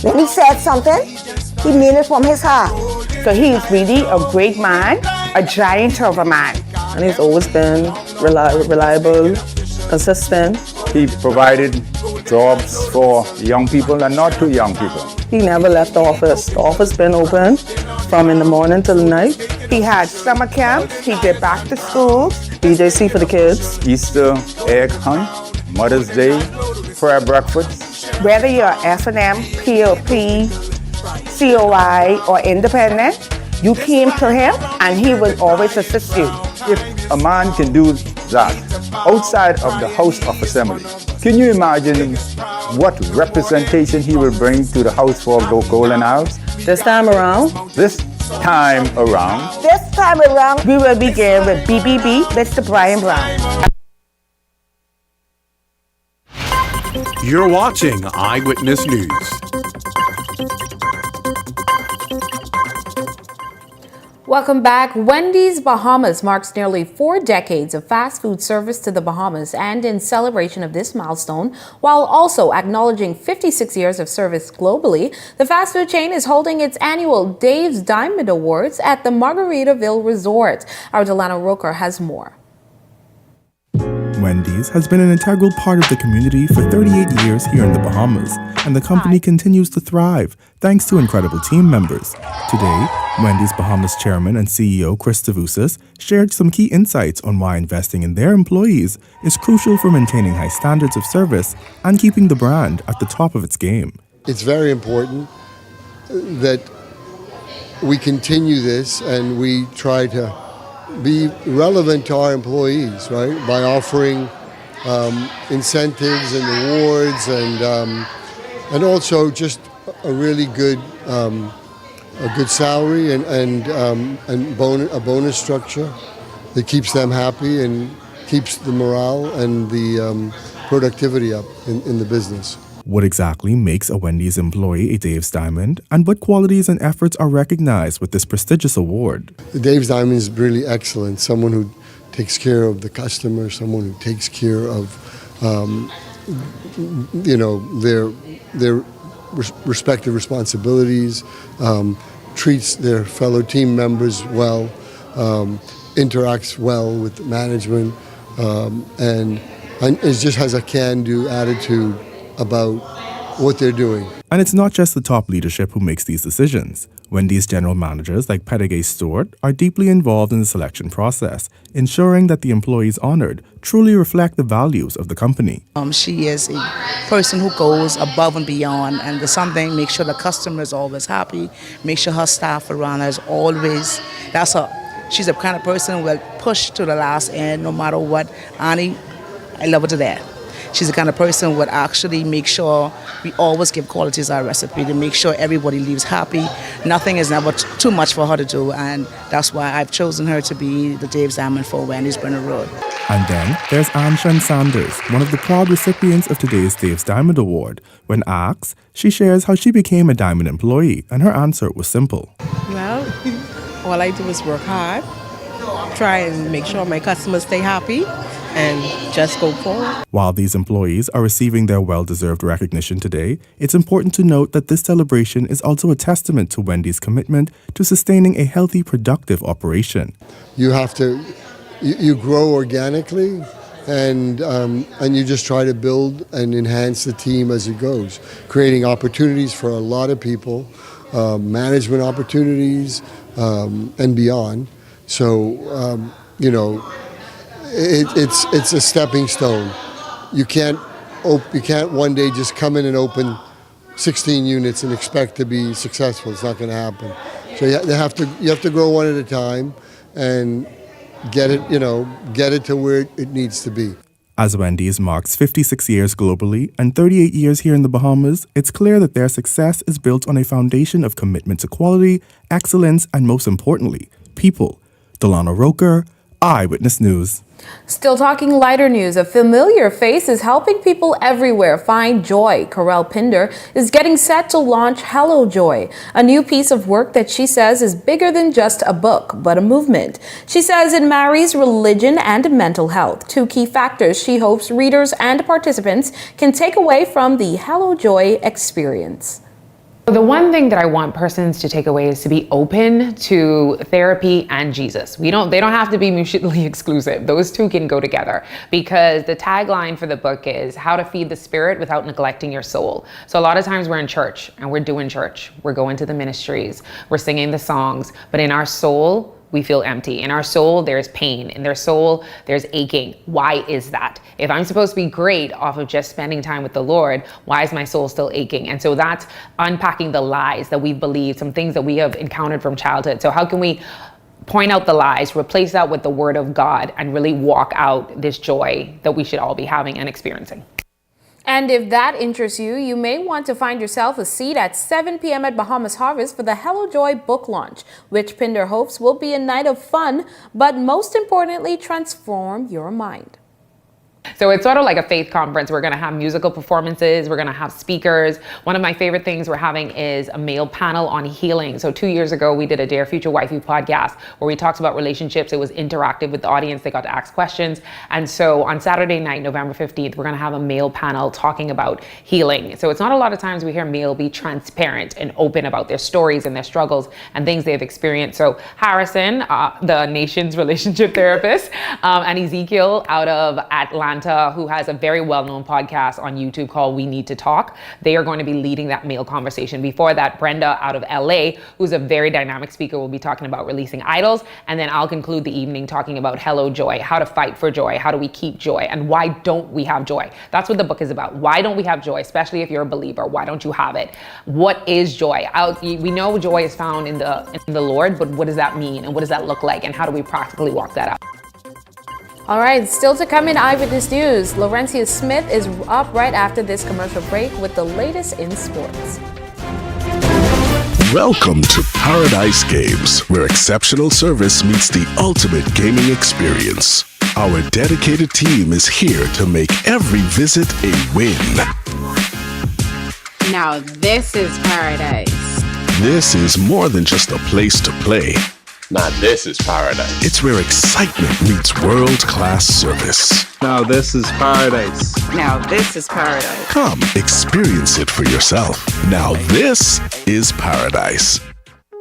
When he said something, he meant it from his heart. So he is really a great man, a giant of a man. And he's always been reliable, consistent. He provided jobs for young people and not too young people. He never left the office. The office been open from in the morning till the night. He had summer camps, he did back to school. BJC for the kids. Easter egg hunt, Mother's Day, prayer breakfast. Whether you're F&M, PLP, COI, or independent, you came to him and he will always assist you. If a man can do that outside of the House of Assembly. Can you imagine what representation he will bring to the House for Golden House? This time around, This time around, This time around, we will begin with BBB, Mr. Brian Brown. You're watching Eyewitness News. Welcome back. Wendy's Bahamas marks nearly 4 decades of fast food service to the Bahamas, and in celebration of this milestone, while also acknowledging 56 years of service globally, the fast food chain is holding its annual Dave's Diamond Awards at the Margaritaville Resort. Our Delano Roker has more. Wendy's has been an integral part of the community for 38 years here in the Bahamas, and the company continues to thrive thanks to incredible team members. Today, Wendy's Bahamas chairman and CEO Chris Tavousas shared some key insights on why investing in their employees is crucial for maintaining high standards of service and keeping the brand at the top of its game. It's very important that we continue this and we try to be relevant to our employees, right? By offering incentives and awards and also just a really good salary and a bonus structure that keeps them happy and keeps the morale and the productivity up in the business. What exactly makes a Wendy's employee a Dave's Diamond, and what qualities and efforts are recognized with this prestigious award? The Dave's Diamond is really excellent. Someone who takes care of the customer, someone who takes care of their respective responsibilities, treats their fellow team members well, interacts well with management, and it just has a can-do attitude about what they're doing. And it's not just the top leadership who makes these decisions. Wendy's general managers like Pettigay Stewart are deeply involved in the selection process, ensuring that the employees honored truly reflect the values of the company. She is a person who goes above and beyond, and there's something, make sure the customer is always happy, make sure her staff around her is always, she's the kind of person who will push to the last end no matter what. Annie, I love her to death. She's the kind of person who would actually make sure we always give quality as our recipe to make sure everybody leaves happy. Nothing is never too much for her to do, and that's why I've chosen her to be the Dave's Diamond for Wendy's Brenner Road. And then there's Anshan Sanders, one of the proud recipients of today's Dave's Diamond Award. When asked, she shares how she became a Diamond employee, and her answer was simple. Well, all I do is work hard, try and make sure my customers stay happy, and just go forward. While these employees are receiving their well-deserved recognition today, it's important to note that this celebration is also a testament to Wendy's commitment to sustaining a healthy, productive operation. You have to, you grow organically, and you just try to build and enhance the team as it goes, creating opportunities for a lot of people, management opportunities, and beyond. So, it's a stepping stone. You can't one day just come in and open 16 units and expect to be successful. It's not going to happen. So you have to grow one at a time and get it to where it needs to be. As Wendy's marks 56 years globally and 38 years here in the Bahamas, it's clear that their success is built on a foundation of commitment to quality, excellence, and most importantly, people. Delano Roker, Eyewitness News. Still talking lighter news, a familiar face is helping people everywhere find joy. Corel Pinder is getting set to launch Hello Joy, a new piece of work that she says is bigger than just a book, but a movement. She says it marries religion and mental health, two key factors she hopes readers and participants can take away from the Hello Joy experience. The one thing that I want persons to take away is to be open to therapy and Jesus. They don't have to be mutually exclusive. Those two can go together, because the tagline for the book is how to feed the spirit without neglecting your soul. So a lot of times we're in church and we're doing church. We're going to the ministries, we're singing the songs, but in our soul, we feel empty. In our soul, there's pain. In their soul, there's aching. Why is that? If I'm supposed to be great off of just spending time with the Lord, why is my soul still aching? And so that's unpacking the lies that we've believed, some things that we have encountered from childhood. So how can we point out the lies, replace that with the word of God, and really walk out this joy that we should all be having and experiencing. And if that interests you, you may want to find yourself a seat at 7 p.m. at Bahamas Harvest for the Hello Joy book launch, which Pinder hopes will be a night of fun, but most importantly, transform your mind. So it's sort of like a faith conference. We're going to have musical performances. We're going to have speakers. One of my favorite things we're having is a male panel on healing. So 2 years ago, we did a Dear Future Wifey podcast where we talked about relationships. It was interactive with the audience. They got to ask questions. And so on Saturday night, November 15th, we're going to have a male panel talking about healing. So it's not a lot of times we hear male be transparent and open about their stories and their struggles and things they've experienced. So Harrison, the nation's relationship therapist, and Ezekiel out of Atlanta, who has a very well-known podcast on YouTube called We Need to Talk. They are going to be leading that male conversation. Before that, Brenda out of LA, who's a very dynamic speaker, will be talking about releasing idols. And then I'll conclude the evening talking about Hello Joy, how to fight for joy, how do we keep joy, and why don't we have joy? That's what the book is about. Why don't we have joy, especially if you're a believer? Why don't you have it? What is joy? We know joy is found in the Lord, but what does that mean? And what does that look like? And how do we practically walk that out? All right, still to come in Eyewitness News, Laurencia Smith is up right after this commercial break with the latest in sports. Welcome to Paradise Games, where exceptional service meets the ultimate gaming experience. Our dedicated team is here to make every visit a win. Now this is paradise. This is more than just a place to play. Now this is paradise. It's where excitement meets world-class service. Now this is paradise. Now this is paradise. Come, experience it for yourself. Now this is paradise.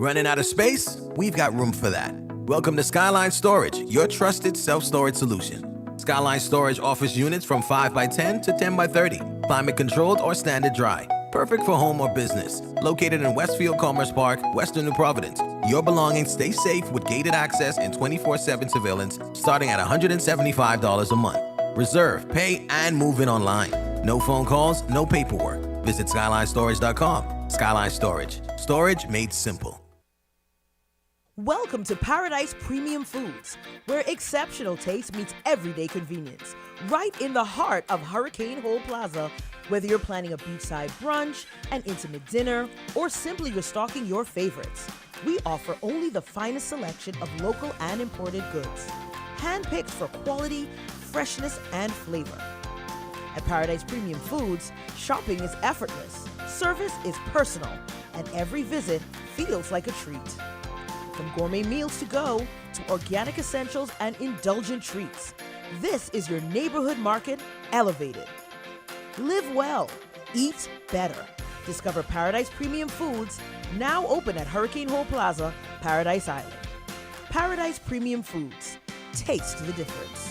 Running out of space? We've got room for that. Welcome to Skyline Storage, your trusted self-storage solution. Skyline Storage offers units from 5x10 to 10x30, climate controlled or standard dry. Perfect for home or business. Located in Westfield Commerce Park, Western New Providence. Your belongings stay safe with gated access and 24/7 surveillance starting at $175 a month. Reserve, pay, and move in online. No phone calls, no paperwork. Visit SkylineStorage.com. Skyline Storage. Storage made simple. Welcome to Paradise Premium Foods, where exceptional taste meets everyday convenience. Right in the heart of Hurricane Hole Plaza. Whether you're planning a beachside brunch, an intimate dinner, or simply restocking your favorites, we offer only the finest selection of local and imported goods, handpicked for quality, freshness, and flavor. At Paradise Premium Foods, shopping is effortless, service is personal, and every visit feels like a treat. From gourmet meals to go to organic essentials and indulgent treats, this is your neighborhood market elevated. Live well, eat better. Discover Paradise Premium Foods, now open at Hurricane Hole Plaza, Paradise Island. Paradise Premium Foods. Taste the difference.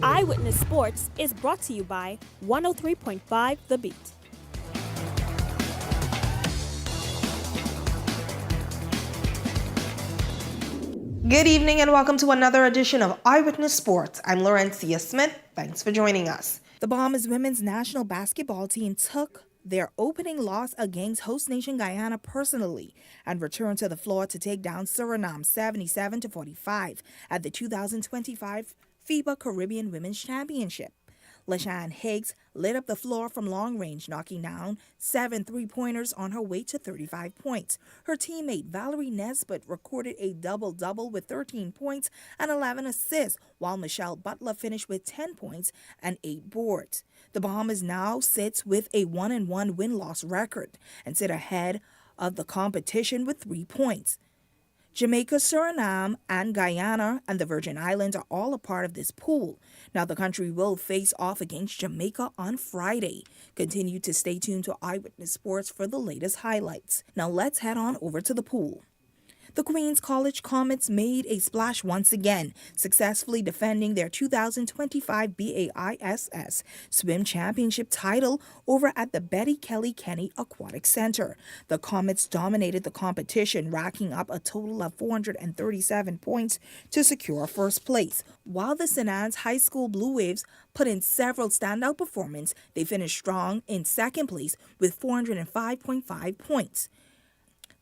Eyewitness Sports is brought to you by 103.5 The Beat. Good evening and welcome to another edition of Eyewitness Sports. I'm Laurencia Smith. Thanks for joining us. The Bahamas women's national basketball team took their opening loss against host nation Guyana personally and returned to the floor to take down Suriname 77-45 at the 2025 FIBA Caribbean Women's Championship. LaShawn Higgs lit up the floor from long range, knocking down 7 3-pointers on her way to 35 points. Her teammate Valerie Nesbitt recorded a double-double with 13 points and 11 assists, while Michelle Butler finished with 10 points and 8 boards. The Bahamas now sits with a 1-1 win-loss record and sit ahead of the competition with 3 points. Jamaica, Suriname, and Guyana and the Virgin Islands are all a part of this pool. Now the country will face off against Jamaica on Friday. Continue to stay tuned to Eyewitness Sports for the latest highlights. Now let's head on over to the pool. The Queens College Comets made a splash once again, successfully defending their 2025 BAISS Swim Championship title over at the Betty Kelly Kenny Aquatic Center. The Comets dominated the competition, racking up a total of 437 points to secure first place. While the St. Anne's High School Blue Waves put in several standout performances, they finished strong in second place with 405.5 points.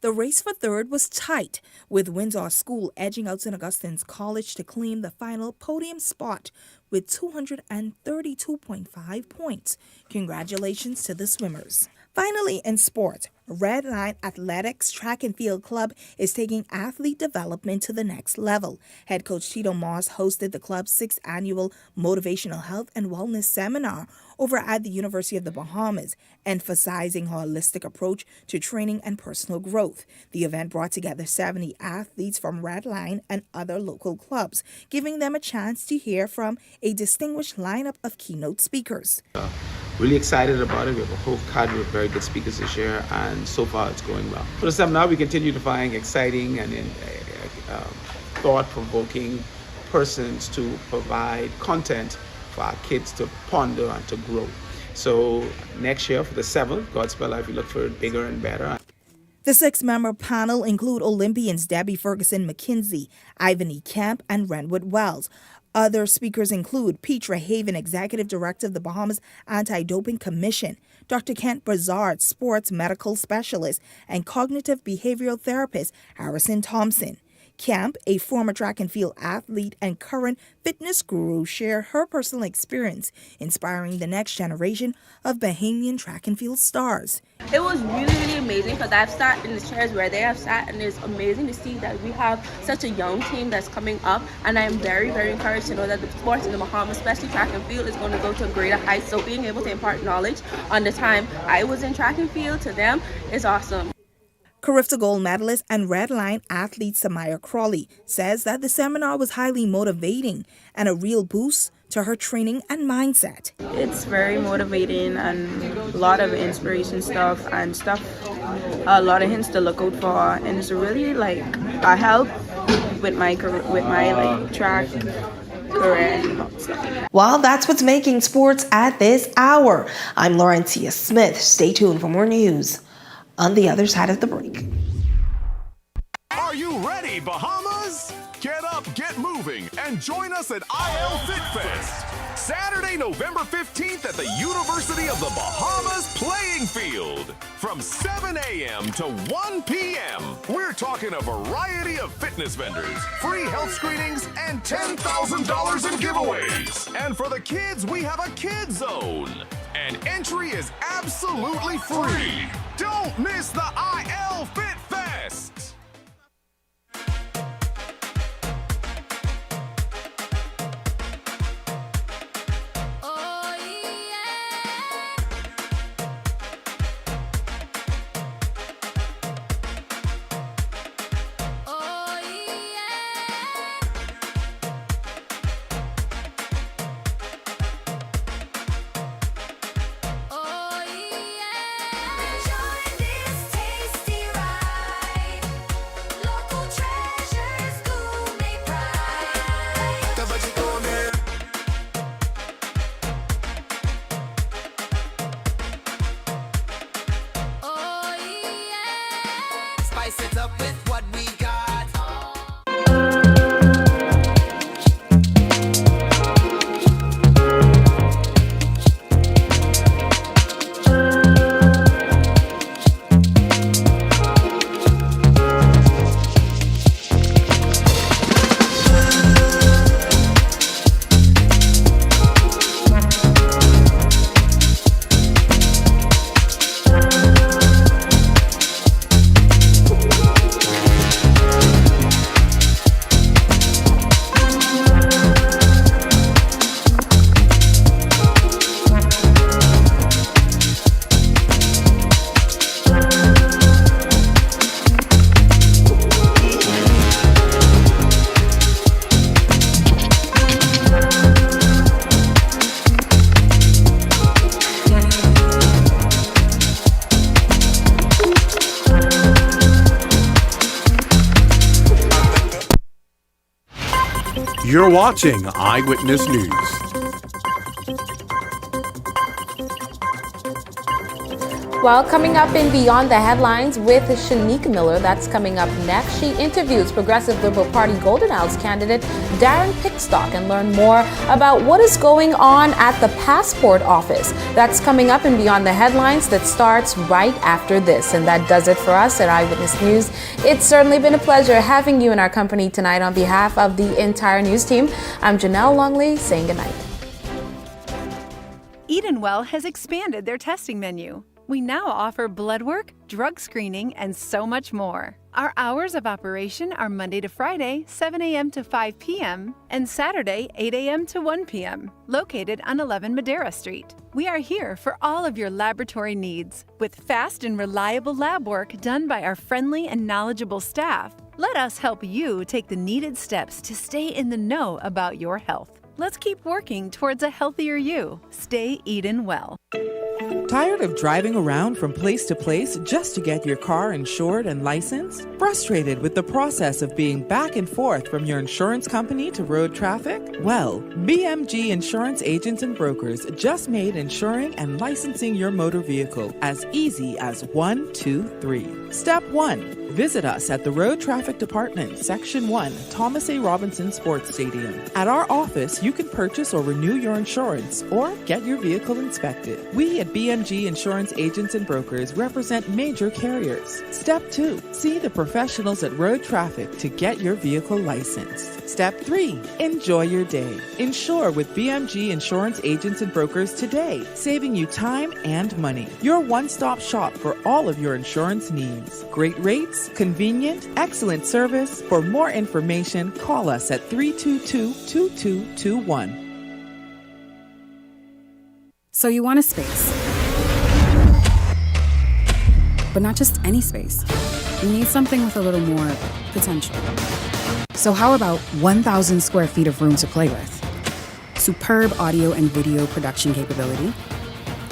The race for third was tight, with Windsor School edging out St. Augustine's College to claim the final podium spot with 232.5 points. Congratulations to the swimmers. Finally, in sports, Red Line Athletics Track and Field Club is taking athlete development to the next level. Head coach Tito Moss hosted the club's 6th annual Motivational Health and Wellness Seminar over at the University of the Bahamas, emphasizing a holistic approach to training and personal growth. The event brought together 70 athletes from Red Line and other local clubs, giving them a chance to hear from a distinguished lineup of keynote speakers. Really excited about it. We have a whole cadre of very good speakers this year, and so far it's going well. For the seminar, we continue to find exciting and thought-provoking persons to provide content for our kids to ponder and to grow. So next year for the 7th, God's Spell Life, we look for it bigger and better. The 6-member panel include Olympians Debbie Ferguson McKinsey, Ivan E. Kemp, and Renwood Wells. Other speakers include Petra Haven, Executive Director of the Bahamas Anti-Doping Commission, Dr. Kent Brazard, Sports Medical Specialist, and Cognitive Behavioral Therapist Harrison Thompson. Camp, a former track and field athlete and current fitness guru, shared her personal experience inspiring the next generation of Bahamian track and field stars. It was really amazing because I've sat in the chairs where they have sat, and it's amazing to see that we have such a young team that's coming up, and I am very encouraged to know that the sports in the Bahamas, especially track and field, is going to go to a greater height. So being able to impart knowledge on the time I was in track and field to them is awesome. Carifta gold medalist and Red Line athlete Samaya Crawley says that the seminar was highly motivating and a real boost to her training and mindset. It's very motivating and a lot of inspiration stuff, a lot of hints to look out for, and it's really like a help with my track career. Well, that's what's making sports at this hour. I'm Laurentia Smith. Stay tuned for more news on the other side of the break. Are you ready, Bahamas? Get up, get moving, and join us at IL Fit Fest. Saturday, November 15th at the University of the Bahamas playing field. From 7 a.m. to 1 p.m., we're talking a variety of fitness vendors, free health screenings, and $10,000 in giveaways. And for the kids, we have a kids zone. And entry is absolutely free. Don't miss the IL Fit Fest. You're watching Eyewitness News. Well, coming up in Beyond the Headlines with Shanique Miller, that's coming up next. She interviews Progressive Liberal Party Golden Owls candidate Darren Pickstock and learn more about what is going on at the passport office. That's coming up in Beyond the Headlines. That starts right after this. And that does it for us at Eyewitness News. It's certainly been a pleasure having you in our company tonight. On behalf of the entire news team, I'm Janelle Longley saying goodnight. Edenwell has expanded their testing menu. We now offer blood work, drug screening, and so much more. Our hours of operation are Monday to Friday, 7 a.m. to 5 p.m., and Saturday, 8 a.m. to 1 p.m., located on 11 Madera Street. We are here for all of your laboratory needs, with fast and reliable lab work done by our friendly and knowledgeable staff. Let us help you take the needed steps to stay in the know about your health. Let's keep working towards a healthier you. Stay Eden well. Tired of driving around from place to place just to get your car insured and licensed? Frustrated with the process of being back and forth from your insurance company to road traffic? Well, BMG Insurance Agents and Brokers just made insuring and licensing your motor vehicle as easy as 1, 2, 3. Step 1. Visit us at the Road Traffic Department, Section 1, Thomas A. Robinson Sports Stadium. At our office, you can purchase or renew your insurance or get your vehicle inspected. We at BMG Insurance Agents and Brokers represent major carriers. Step 2. See the professionals at Road Traffic to get your vehicle licensed. Step 3. Enjoy your day. Insure with BMG Insurance Agents and Brokers today, saving you time and money. Your one-stop shop for all of your insurance needs. Great rates, convenient, excellent service. For more information, call us at 322-2221. So you want a space. But not just any space. You need something with a little more potential. So how about 1,000 square feet of room to play with? Superb audio and video production capability,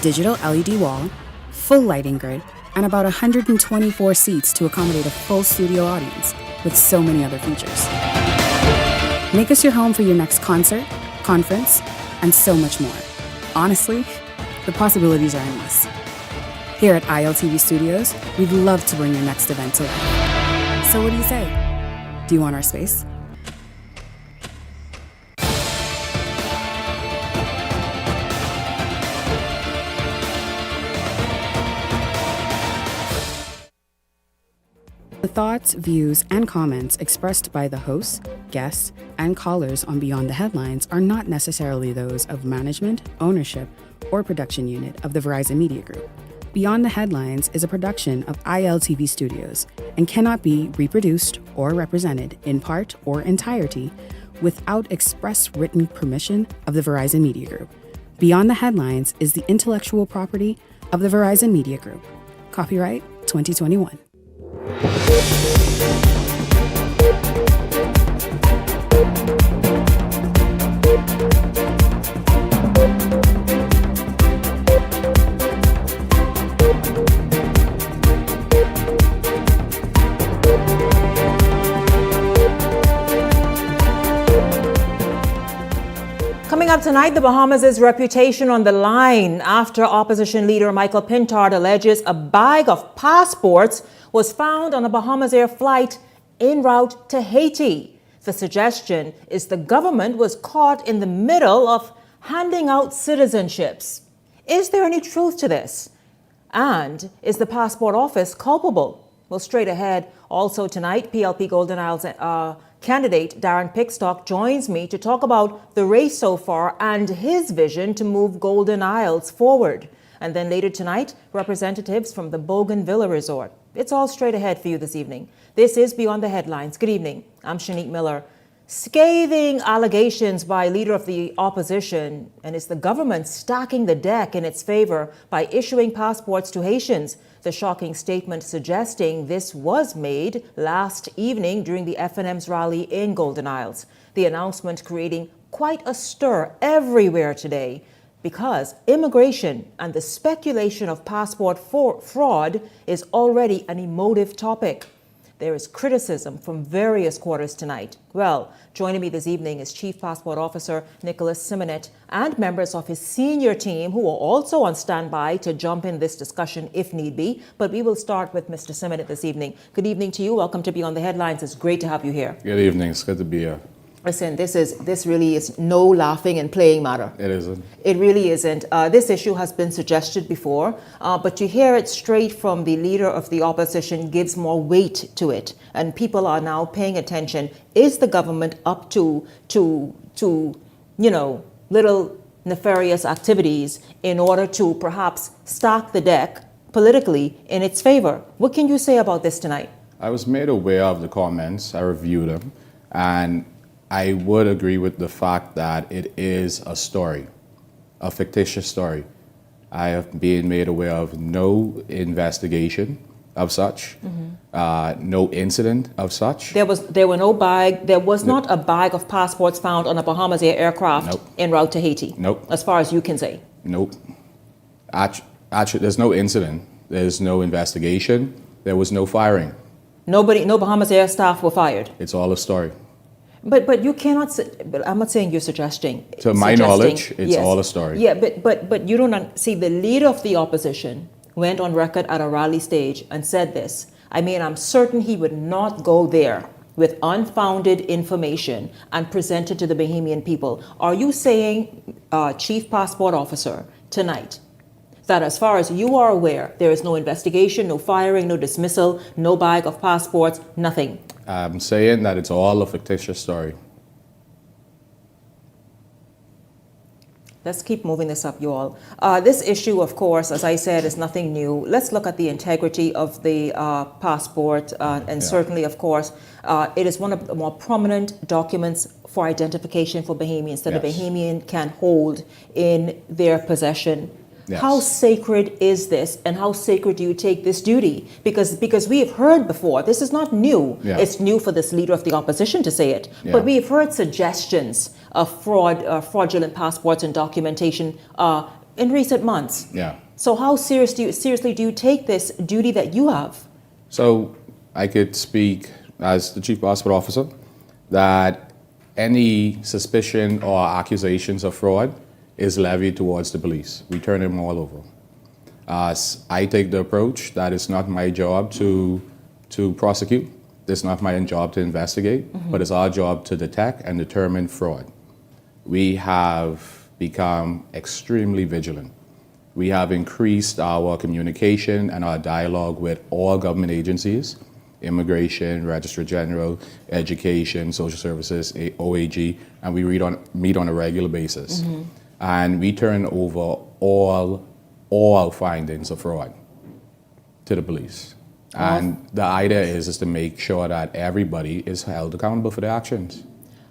digital LED wall, full lighting grid, and about 124 seats to accommodate a full studio audience with so many other features. Make us your home for your next concert, conference, and so much more. Honestly, the possibilities are endless. Here at ILTV Studios, we'd love to bring your next event to life. So what do you say? Do you want our space? The thoughts, views, and comments expressed by the hosts, guests, and callers on Beyond the Headlines are not necessarily those of management, ownership, or production unit of the Verizon Media Group. Beyond the Headlines is a production of ILTV Studios and cannot be reproduced or represented in part or entirety without express written permission of the Verizon Media Group. Beyond the Headlines is the intellectual property of the Verizon Media Group. Copyright 2021. Coming up tonight, the Bahamas' reputation on the line after opposition leader Michael Pintard alleges a bag of passports was found on a Bahamas Air flight en route to Haiti. The suggestion is the government was caught in the middle of handing out citizenships. Is there any truth to this? And is the passport office culpable? Well, straight ahead, also tonight, PLP Golden Isles candidate Darren Pickstock joins me to talk about the race so far and his vision to move Golden Isles forward. And then later tonight, representatives from the Bougainvillea Resort. It's all straight ahead for you this evening. This is Beyond the Headlines. Good evening. I'm Shanique Miller. Scathing allegations by leader of the opposition, and it's the government stacking the deck in its favor by issuing passports to Haitians. The shocking statement suggesting this was made last evening during the FNM's rally in Golden Isles. The announcement creating quite a stir everywhere today because immigration and the speculation of passport fraud is already an emotive topic. there is criticism from various quarters tonight. Well, joining me this evening is Chief Passport Officer Nicholas Simonet and members of his senior team who are also on standby to jump in this discussion if need be. But we will start with Mr. Simonet this evening. Good evening to you. Welcome to Beyond the Headlines. It's great to have you here. Good evening. It's good to be here. Listen, this really is no laughing and playing matter. It isn't. It really isn't. This issue has been suggested before, but to hear it straight from the leader of the opposition gives more weight to it, and people are now paying attention. Is the government up to little nefarious activities in order to perhaps stack the deck politically in its favor? What can you say about this tonight? I was made aware of the comments. I reviewed them, and I would agree with the fact that it is a story, a fictitious story. I have been made aware of no investigation of such, no incident of such. There was not a bag of passports found on a Bahamas Air aircraft en route to Haiti. Nope. As far as you can say. Nope. Actually, there's no incident. There's no investigation. There was no firing. No Bahamas Air staff were fired. It's all a story. But you cannot. But I'm not saying you're suggesting. To my knowledge, it's all a story. Yeah, but you don't see the leader of the opposition went on record at a rally stage and said this. I mean, I'm certain he would not go there with unfounded information and present it to the Bahamian people. Are you saying, Chief Passport Officer, tonight, that as far as you are aware, there is no investigation, no firing, no dismissal, no bag of passports, nothing? I'm saying that it's all a fictitious story. Let's keep moving this up, you all. This issue, of course, as I said, is nothing new. Let's look at the integrity of the passport. Certainly, of course, it is one of the more prominent documents for identification for Bahamians that a Bahamian can hold in their possession. Yes. How sacred is this, and how sacred do you take this duty? Because we have heard before, this is not new. Yeah. It's new for this leader of the opposition to say it. Yeah. But we have heard suggestions of fraudulent passports and documentation in recent months. Yeah. So how seriously do you take this duty that you have? So I could speak as the Chief Passport Officer that any suspicion or accusations of fraud is levied towards the police. We turn them all over. I take the approach that it's not my job to prosecute. It's not my job to investigate, but it's our job to detect and determine fraud. We have become extremely vigilant. We have increased our communication and our dialogue with all government agencies, Immigration, Registrar General, Education, Social Services, OAG, and we meet on a regular basis. And we turn over all findings of fraud to the police. And the idea is to make sure that everybody is held accountable for their actions.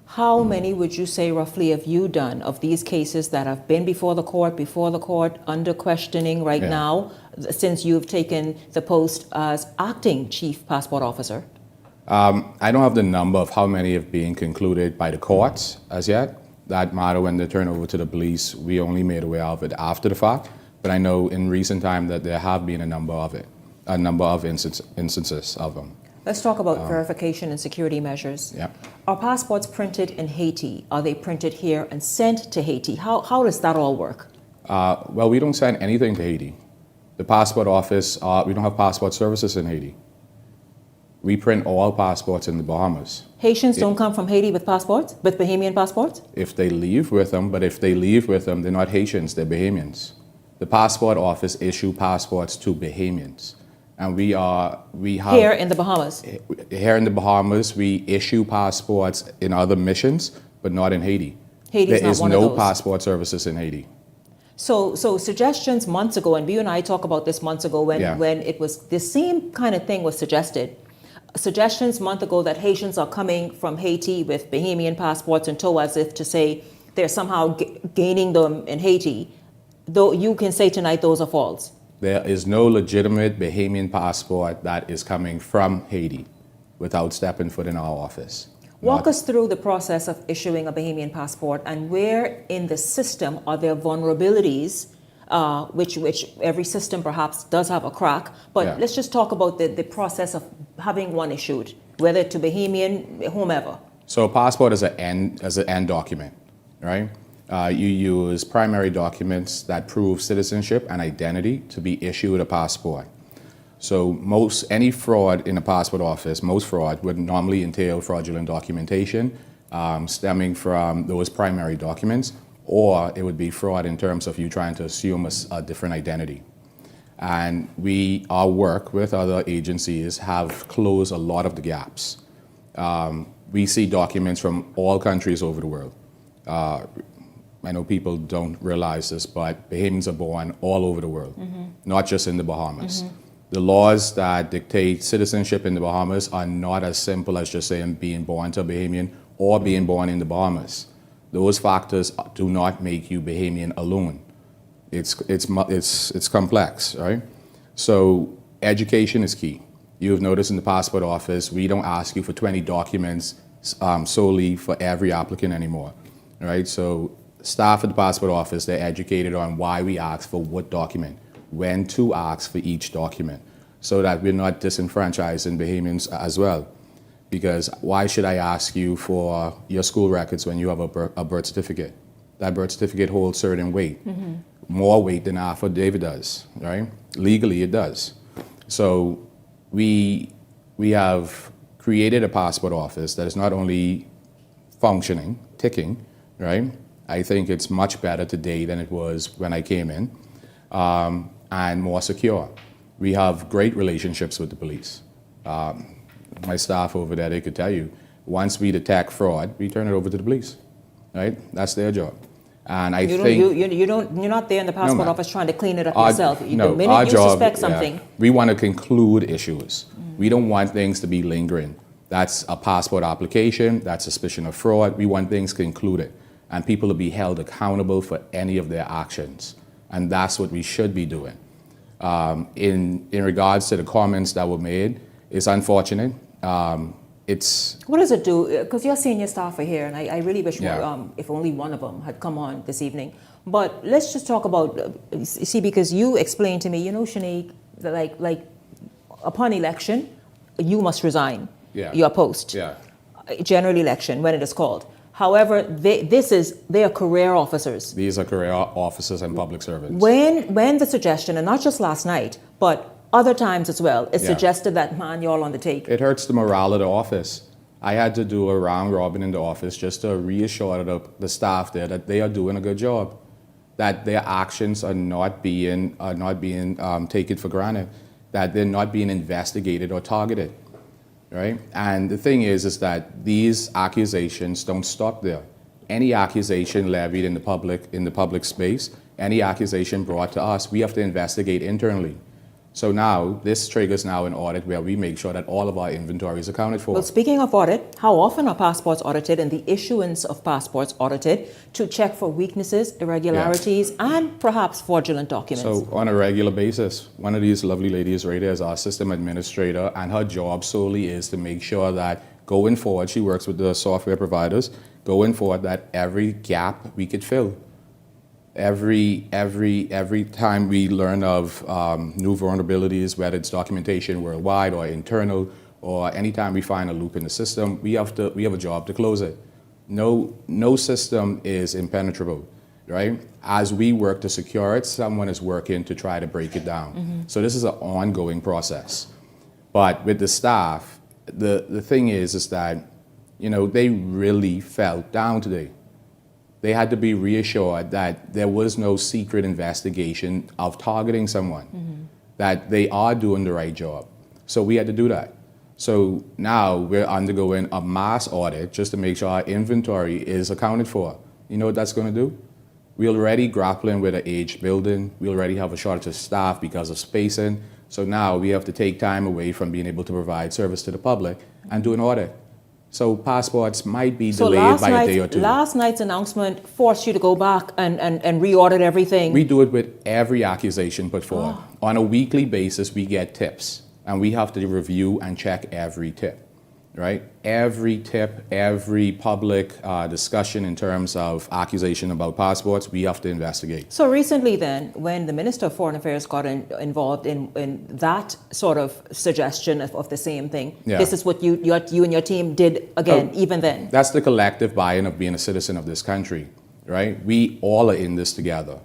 How many would you say roughly have you done of these cases that have been before the court, under questioning right now, since you've taken the post as acting Chief Passport Officer? I don't have the number of how many have been concluded by the courts as yet. That matter when they turn over to the police, we only made aware of it after the fact. But I know in recent time that there have been a number of instances of them. Let's talk about verification and security measures. Yeah. Are passports printed in Haiti? Are they printed here and sent to Haiti? How does that all work? Well, we don't send anything to Haiti. The passport office, we don't have passport services in Haiti. We print all passports in the Bahamas. Haitians don't come from Haiti with passports, with Bahamian passports? If they leave with them, but if they leave with them, they're not Haitians, they're Bahamians. The passport office issue passports to Bahamians. And we have... Here in the Bahamas? Here in the Bahamas, we issue passports in other missions, but not in Haiti. Haiti's not one of those. There is no passport services in Haiti. So suggestions months ago, and you and I talked about this months ago when it was, the same kind of thing was suggested. Suggestions months ago that Haitians are coming from Haiti with Bahamian passports in tow as if to say they're somehow gaining them in Haiti. Though you can say tonight those are false. There is no legitimate Bahamian passport that is coming from Haiti without stepping foot in our office. Walk us through the process of issuing a Bahamian passport and where in the system are there vulnerabilities which every system perhaps does have a crack. But let's just talk about the process of having one issued, whether to Bahamian, whomever. So a passport is an end document, right? You use primary documents that prove citizenship and identity to be issued a passport. So any fraud in a passport office, most fraud would normally entail fraudulent documentation stemming from those primary documents, or it would be fraud in terms of you trying to assume a different identity. And our work with other agencies have closed a lot of the gaps. We see documents from all countries over the world. I know people don't realize this, but Bahamians are born all over the world, not just in the Bahamas. The laws that dictate citizenship in the Bahamas are not as simple as just saying being born to a Bahamian or being born in the Bahamas. Those factors do not make you Bahamian alone. It's complex, right? So education is key. You've noticed in the passport office, we don't ask you for 20 documents solely for every applicant anymore, right? So staff at the passport office, they're educated on why we ask for what document, when to ask for each document, so that we're not disenfranchising Bahamians as well. Because why should I ask you for your school records when you have a birth certificate? That birth certificate holds certain weight, more weight than our affidavit does, right? Legally, it does. So we have created a passport office that is not only functioning, ticking, right? I think it's much better today than it was when I came in, and more secure. We have great relationships with the police. My staff over there, they could tell you, once we detect fraud, we turn it over to the police, right? That's their job. And you're not there in the passport office trying to clean it up yourself. The minute you suspect something. We want to conclude issues. We don't want things to be lingering. That's a passport application, that's suspicion of fraud. We want things concluded and people to be held accountable for any of their actions. And that's what we should be doing. In regards to the comments that were made, it's unfortunate. What does it do? Because your senior staff are here, and I really wish if only one of them had come on this evening. But let's just talk about, because you explained to me, Shanique, that like upon election, you must resign your post. General election, when it is called. However, they are career officers. These are career officers and public servants. When the suggestion, and not just last night, but other times as well, it's suggested that, man, you're all on the take. It hurts the morale of the office. I had to do a round robin in the office just to reassure the staff there that they are doing a good job, that their actions are not being taken for granted, that they're not being investigated or targeted, right? And the thing is that these accusations don't stop there. Any accusation levied in the public space, any accusation brought to us, we have to investigate internally. So now, this triggers now an audit where we make sure that all of our inventory is accounted for. Well, speaking of audit, how often are passports audited and the issuance of passports audited to check for weaknesses, irregularities, and perhaps fraudulent documents? So on a regular basis, one of these lovely ladies right here is our system administrator, and her job solely is to make sure that going forward, she works with the software providers, going forward that every gap we could fill. Every time we learn of new vulnerabilities, whether it's documentation worldwide or internal, or anytime we find a loop in the system, we have a job to close it. No system is impenetrable, right? As we work to secure it, someone is working to try to break it down. So this is an ongoing process. But with the staff, the thing is that, they really felt down today. They had to be reassured that there was no secret investigation of targeting someone, that they are doing the right job. So we had to do that. So now we're undergoing a mass audit just to make sure our inventory is accounted for. You know what that's going to do? We're already grappling with an aged building. We already have a shortage of staff because of spacing. So now we have to take time away from being able to provide service to the public and do an audit. So passports might be delayed by a day or two. Last night's announcement forced you to go back and re-audit everything. We do it with every accusation put forward. On a weekly basis, we get tips, and we have to review and check every tip. right? Every tip, every public discussion in terms of accusation about passports, we have to investigate. So recently then, when the Minister of Foreign Affairs got involved in that sort of suggestion of the same thing, this is what you and your team did again, even then? That's the collective buy-in of being a citizen of this country, right? We all are in this together.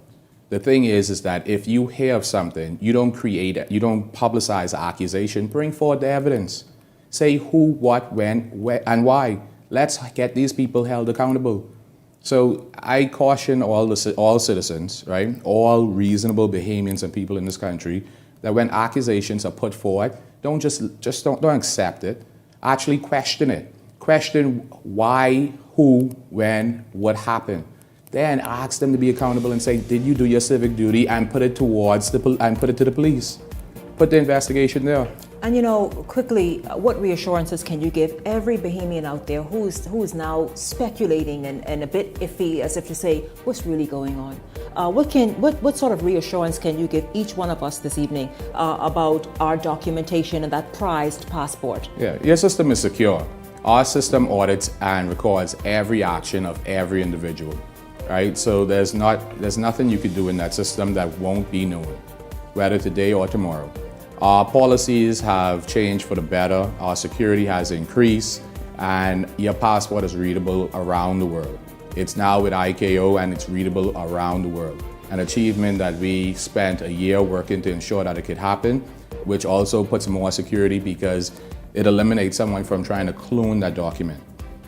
The thing is that if you hear of something, you don't create it, you don't publicize the accusation, bring forward the evidence. Say who, what, when, where, and why. Let's get these people held accountable. So I caution all citizens, right, all reasonable Bahamians and people in this country, that when accusations are put forward, don't don't accept it. Actually question it. Question why, who, when, what happened. Then ask them to be accountable and say, did you do your civic duty, and put it to the police. Put the investigation there. And you know, quickly, what reassurances can you give every Bahamian out there who is now speculating and a bit iffy, as if to say, what's really going on? What sort of reassurance can you give each one of us this evening about our documentation and that prized passport? Yeah, your system is secure. Our system audits and records every action of every individual, right? So there's nothing you could do in that system that won't be known, whether today or tomorrow. Our policies have changed for the better, our security has increased, and your passport is readable around the world. It's now with ICAO and it's readable around the world. An achievement that we spent a year working to ensure that it could happen, which also puts more security because it eliminates someone from trying to clone that document,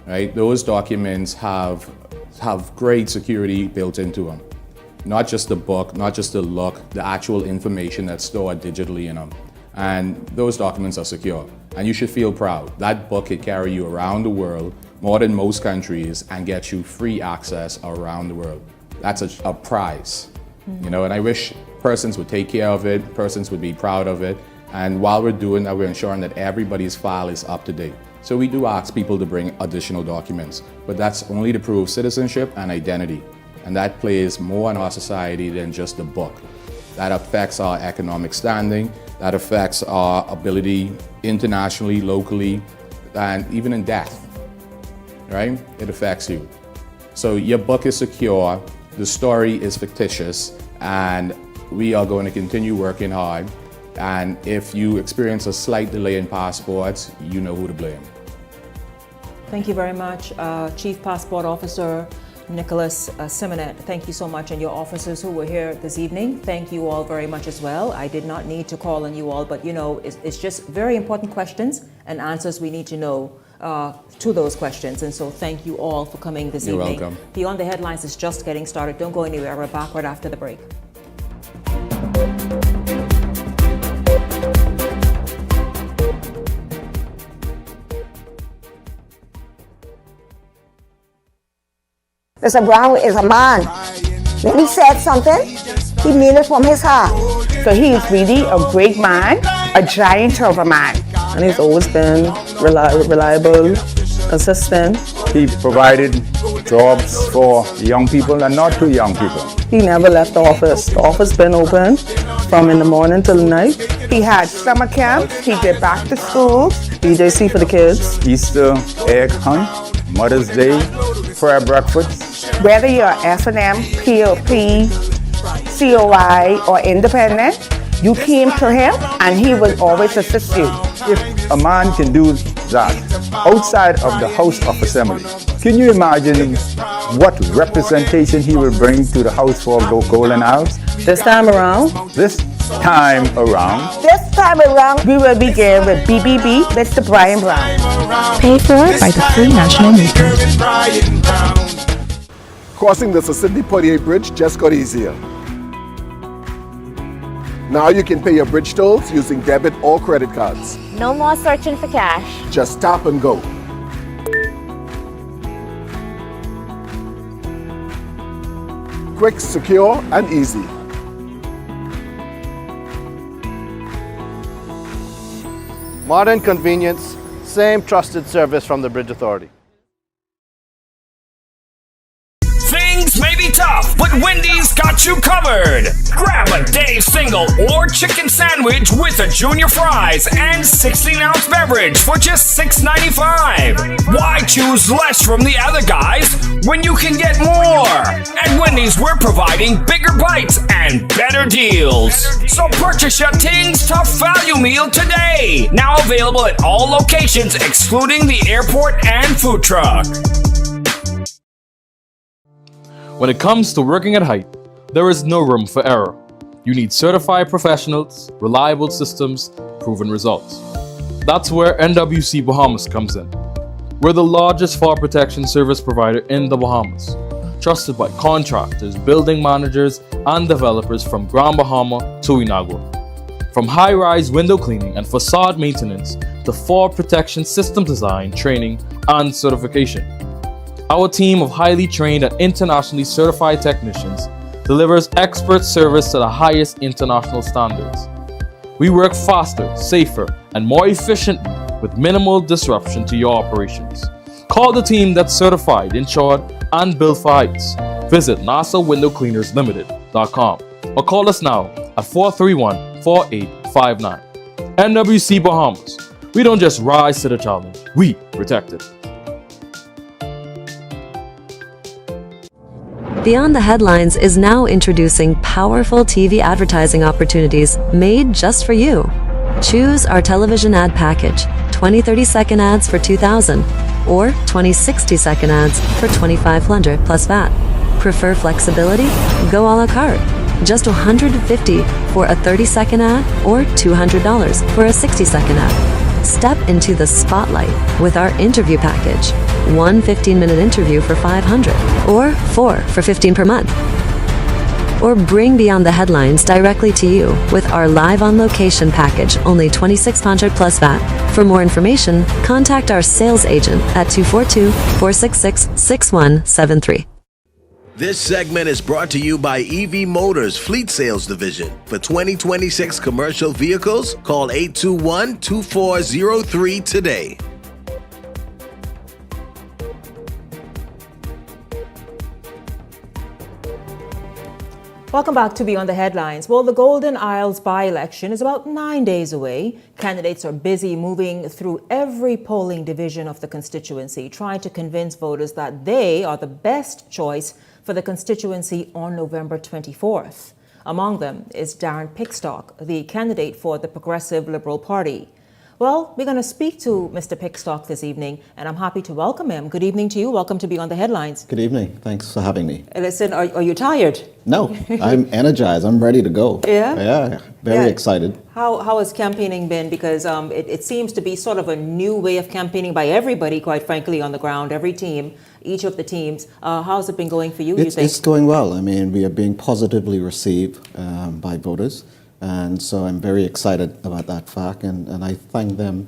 right? Those documents have great security built into them. Not just the book, not just the look, the actual information that's stored digitally in them. And those documents are secure. And you should feel proud. That book could carry you around the world, more than most countries, and get you free access around the world. That's a prize, you know, and I wish persons would take care of it, persons would be proud of it. And while we're doing that, we're ensuring that everybody's file is up to date. So we do ask people to bring additional documents, but that's only to prove citizenship and identity. And that plays more in our society than just the book. That affects our economic standing, that affects our ability internationally, locally, and even in death, right? It affects you. So your book is secure, the story is fictitious, and we are going to continue working hard. And if you experience a slight delay in passports, you know who to blame. Thank you very much, Chief Passport Officer Nicholas Simonet. Thank you so much, and your officers who were here this evening. Thank you all very much as well. I did not need to call on you all, but you know, it's just very important questions and answers we need to know to those questions. And so thank you all for coming this evening. You're welcome. Beyond the Headlines is just getting started. Don't go anywhere. We're back right after the break. Mr. Brown is a man. When he said something, he meant it from his heart. So he is really a great man, a giant of a man. And he's always been reliable, consistent. He provided jobs for young people and not too young people. He never left the office. The office been open from in the morning till night. He had summer camps, he did back to school, BJC for the kids. Easter egg hunt, Mother's Day, prayer breakfast. Whether you're S&M, POP, COI, or independent, you came to him and he will always assist you. If a man can do that outside of the House of Assembly, can you imagine what representation he will bring to the House for Golden Isles? This time around, we will begin with BBB, Mr. Brian Brown. Paid for by the Free National Movement. Crossing the Sydney-Poitier Bridge just got easier. Now you can pay your bridge tolls using debit or credit cards. No more searching for cash. Just tap and go. Quick, secure, and easy. Modern convenience, same trusted service from the Bridge Authority. Things may be be tough, but Wendy's got you covered. Grab a Dave single or chicken sandwich with a junior fries and 16-ounce beverage for just $6.95. Why choose less from the other guys when you can get more? At Wendy's, we're providing bigger bites and better deals. So purchase your Tings Tough Value Meal today. Now available at all locations excluding the airport and food truck. When it comes to working at height, there is no room for error. You need certified professionals, reliable systems, proven results. That's where NWC Bahamas comes in. We're the largest fall protection service provider in the Bahamas, trusted by contractors, building managers, and developers from Grand Bahama to Inagua. From high-rise window cleaning and facade maintenance to fall protection system design, training, and certification. Our team of highly trained and internationally certified technicians delivers expert service to the highest international standards. We work faster, safer, and more efficiently with minimal disruption to your operations. Call the team that's certified, insured, and built for heights. Visit nasawindowcleanerslimited.com or call us now at 431-4859. NWC Bahamas. We don't just rise to the challenge, we protect it. Beyond the Headlines is now introducing powerful TV advertising opportunities made just for you. Choose our television ad package, 20 30-second ads for $2,000 or 20 60-second ads for $2,500 plus VAT. Prefer flexibility? Go a la carte. Just $150 for a 30-second ad or $200 for a 60-second ad. Step into the spotlight with our interview package. 1 15-minute interview for $500 or 4 for $15 per month. Or bring Beyond the Headlines directly to you with our live on location package, only $2,600 plus VAT. For more information, contact our sales agent at 242-466-6173. This segment is brought to you by EV Motors Fleet Sales Division. For 2026 commercial vehicles, call 821-2403 today. Welcome back to Beyond the Headlines. Well, the Golden Isles by-election is about 9 days away. Candidates are busy moving through every polling division of the constituency, trying to convince voters that they are the best choice for the constituency on November 24th. Among them is Darren Pickstock, the candidate for the Progressive Liberal Party. Well, we're going to speak to Mr. Pickstock this evening, and I'm happy to welcome him. Good evening to you. Welcome to Beyond the Headlines. Good evening. Thanks for having me. Listen, are you tired? No, I'm energized. I'm ready to go. Yeah? Yeah, very excited. How has campaigning been? Because it seems to be sort of a new way of campaigning by everybody, quite frankly, on the ground, every team, each of the teams. How's it been going for you, you think? It's going well. I mean, we are being positively received by voters. And so I'm very excited about that fact, and I thank them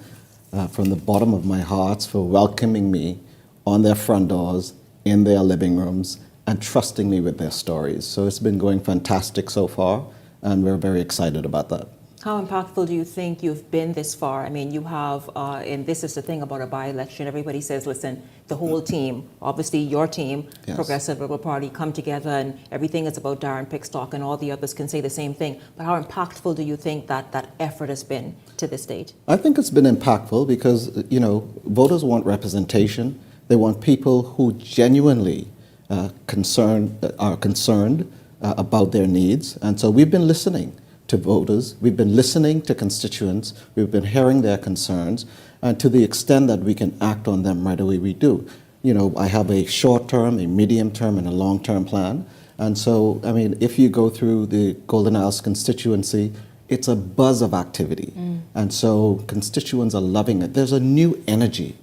from the bottom of my heart for welcoming me on their front doors, in their living rooms, and trusting me with their stories. So it's been going fantastic so far, and we're very excited about that. How impactful do you think you've been this far? I mean, you have, and this is the thing about a by-election, everybody says, listen, the whole team, obviously your team, yes. Progressive Liberal Party, come together and everything is about Darren Pickstock and all the others can say the same thing. But how impactful do you think that effort has been to this date? I think it's been impactful because, voters want representation. They want people who genuinely are concerned about their needs. And so we've been listening to voters, we've been listening to constituents, we've been hearing their concerns, and to the extent that we can act on them right away, we do. I have a short-term, a medium-term, and a long-term plan. And so, I mean, if you go through the Golden Isles constituency, it's a buzz of activity. And so constituents are loving it. There's a new energy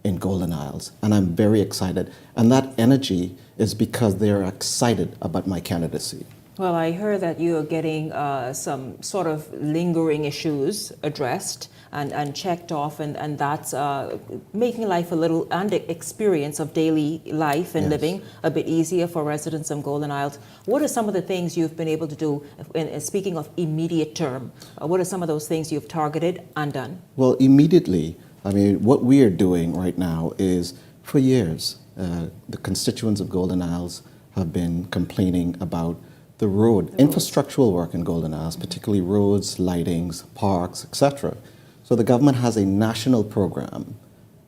in Golden Isles, and I'm very excited. And that energy is because they're excited about my candidacy. Well, I heard that you're getting some sort of lingering issues addressed and checked off, and that's making life a little, and experience of daily life and living a bit easier for residents of Golden Isles. What are some of the things you've been able to do, speaking of immediate term, what are some of those things you've targeted and done? Well, immediately, I mean, what we are doing right now is, for years, the constituents of Golden Isles have been complaining about the road, infrastructural work in Golden Isles, particularly roads, lightings, parks, etc. So the government has a national program,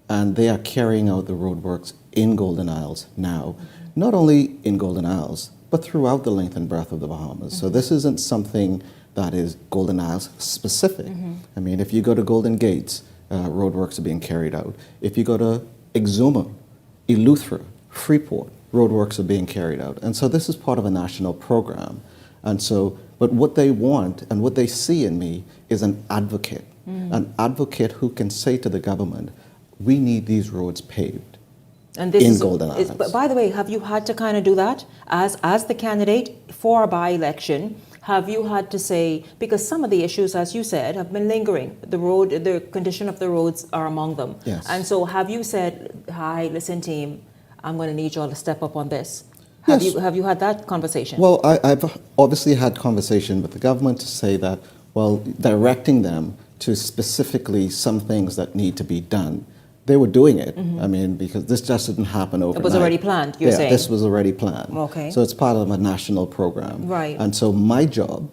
and they are carrying out the roadworks in Golden Isles now, not only in Golden Isles, but throughout the length and breadth of the Bahamas. So this isn't something that is Golden Isles specific. I mean, if you go to Golden Gates, roadworks are being carried out. If you go to Exuma, Eleuthera, Freeport, roadworks are being carried out. And so this is part of a national program. And so, but what they want and what they see in me is an advocate who can say to the government, we need these roads paved and this in Golden Isles. But by the way, have you had to kind of do that as the candidate for a by-election? Have you had to say, because some of the issues, as you said, have been lingering. The condition of the roads are among them. Yes. And so have you said, hi, listen team, I'm going to need you all to step up on this? Yes. Have you had that conversation? Well, I've obviously had conversation with the government to say that, well, directing them to specifically some things that need to be done. They were doing it. I mean, because this just didn't happen overnight. It was already planned, you're saying? This was already planned. Okay. So it's part of a national program. Right. And so my job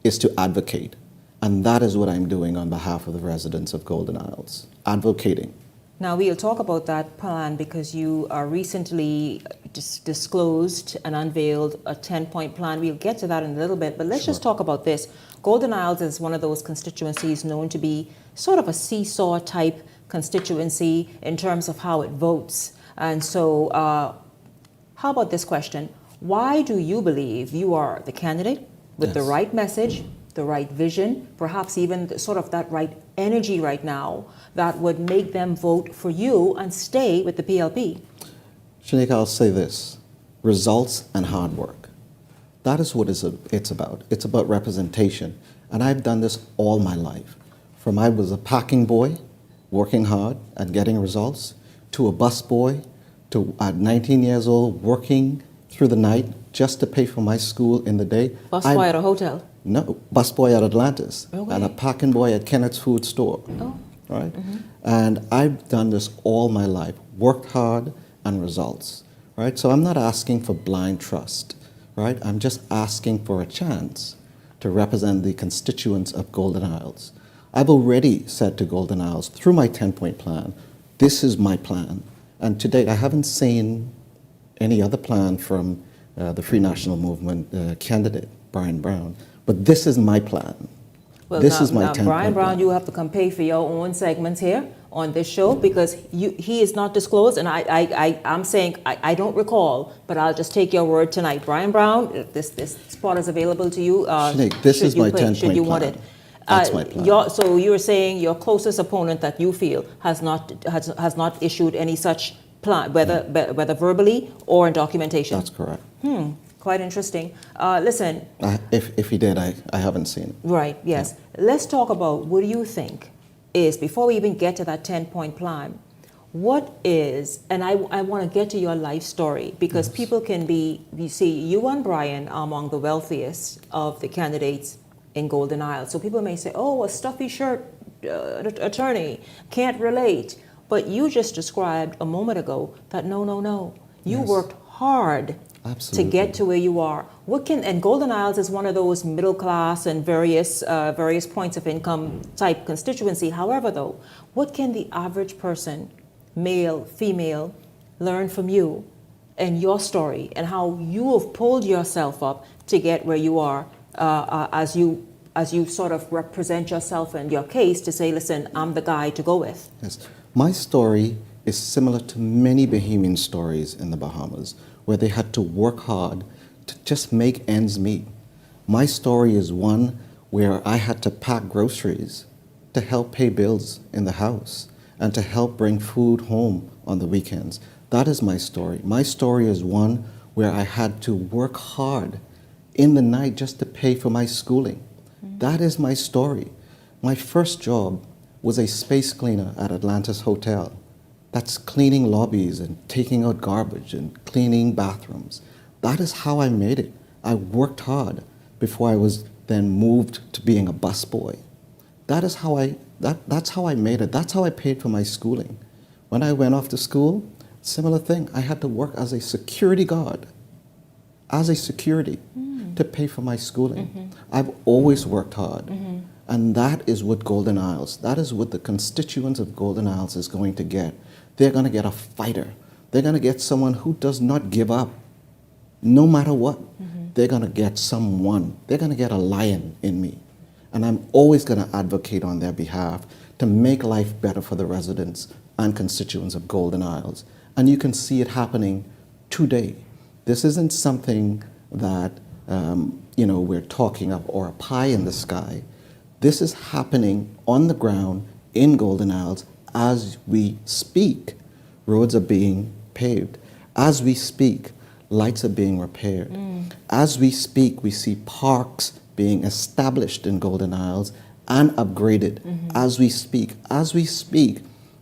is to advocate. And that is what I'm doing on behalf of the residents of Golden Isles, advocating. Now, we'll talk about that plan because you recently disclosed and unveiled a 10-point plan. We'll get to that in a little bit, but let's just talk about this. Golden Isles is one of those constituencies known to be sort of a seesaw type constituency in terms of how it votes. And so, how about this question? Why do you believe you are the candidate with the right message, the right vision, perhaps even sort of that right energy right now that would make them vote for you and stay with the PLP? Shanika, I'll say this. Results and hard work. That is what it's about. It's about representation. And I've done this all my life. From I was a packing boy, working hard and getting results, to a bus boy, to at 19 years old, working through the night just to pay for my school in the day. Bus boy at a hotel? No, bus boy at Atlantis, Okay. and a packing boy at Kenneth's Food Store. Oh. Right? And I've done this all my life, worked hard and results. Right? So I'm not asking for blind trust. Right? I'm just asking for a chance to represent the constituents of Golden Isles. I've already said to Golden Isles through my 10-point plan, this is my plan. And to date, I haven't seen any other plan from the Free National Movement candidate, Brian Brown. But this is my plan. Well, this now, is my now 10-point Brian Brown, plan. you have to come pay for your own segments here on this show because he is not disclosed, and I'm saying I don't recall, but I'll just take your word tonight. Brian Brown, this spot is available to you. Sinead, this is my 10-point should you plan. want it. That's my plan. So you're saying your closest opponent that you feel has not issued any such plan, whether verbally or in documentation. That's correct. Quite interesting. Listen. If he did, I haven't seen it. Right, yes. Let's talk about what do you think is, before we even get to that 10-point plan, what is, and I want to get to your life story because people can be, you see, you and Brian are among the wealthiest of the candidates in Golden Isles. So people may say, oh, a stuffy shirt attorney, can't relate. But you just described a moment ago that no. You worked hard Absolutely. to get to where you are. And Golden Isles is one of those middle class and various points of income type constituency. However, though, what can the average person, male, female, learn from you and your story and how you have pulled yourself up to get where you are as you sort of represent yourself and your case to say, listen, I'm the guy to go with? Yes. My story is similar to many Bahamian stories in the Bahamas, where they had to work hard to just make ends meet. My story is one where I had to pack groceries to help pay bills in the house and to help bring food home on the weekends. That is my story. My story is one where I had to work hard in the night just to pay for my schooling. That is my story. My first job was a space cleaner at Atlantis Hotel. That's cleaning lobbies and taking out garbage and cleaning bathrooms. That is how I made it. I worked hard before I was then moved to being a busboy. That's how I made it. That's how I paid for my schooling. When I went off to school, similar thing. I had to work as a security guard as a security to pay for my schooling. I've always worked hard. And that is what Golden Isles, that is what the constituents of Golden Isles is going to get. They're going to get a fighter. They're going to get someone who does not give up, no matter what. They're going to get someone. They're going to get a lion in me. And I'm always going to advocate on their behalf to make life better for the residents and constituents of Golden Isles. And you can see it happening today. This isn't something that we're talking of or a pie in the sky. This is happening on the ground in Golden Isles as we speak. Roads are being paved. As we speak, lights are being repaired. As we speak, we see parks being established in Golden Isles and upgraded. As we speak,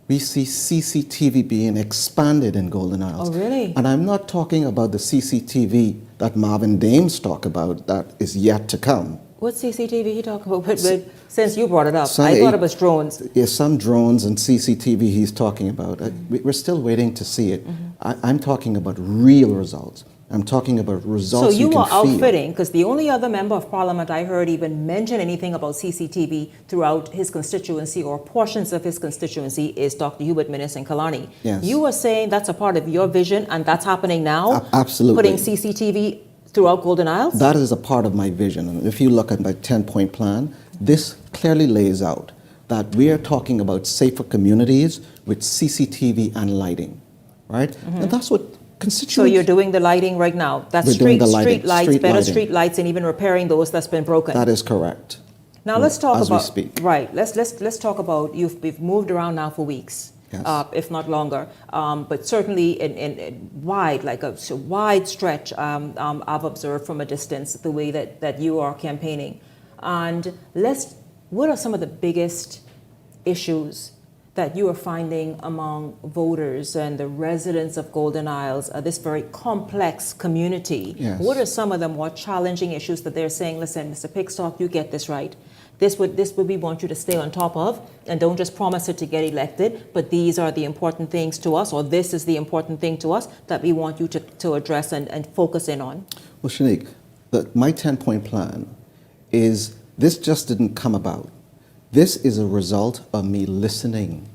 we see CCTV being expanded in Golden Isles. Oh, really? And I'm not talking about the CCTV that Marvin Dames talk about that is yet to come. What CCTV he talking about? But since you brought it up, I thought it was drones. Yes, some drones and CCTV he's talking about. We're still waiting to see it. I'm talking about real results. I'm talking about results So you can are feel. outfitting, because the only other member of parliament I heard even mention anything about CCTV throughout his constituency or portions of his constituency is Dr. Hubert Minnis in Kalani. Yes. You are saying that's a part of your vision and that's happening now? Absolutely. Putting CCTV throughout Golden Isles? That is a part of my vision. And if you look at my 10-point plan, this clearly lays out that we are talking about safer communities with CCTV and lighting, right? And that's what constituents... So you're doing the lighting right now? That's street lights, and even repairing those that's been broken? That is correct. Now let's talk as about... we speak. Right, let's talk about, we've moved around now for weeks. Yes. If not longer, but certainly in wide, like a wide stretch, I've observed from a distance the way that you are campaigning. And what are some of the biggest issues that you are finding among voters and the residents of Golden Isles, this very complex community? Yes. What are some of the more challenging issues that they're saying, listen, Mr. Pickstock, you get this right. This would we want you to stay on top of, and don't just promise it to get elected, but these are the important things to us, or this is the important thing to us that we want you to address and focus in on? Well, Shanique, my 10-point plan is, this just didn't come about. This is a result of me listening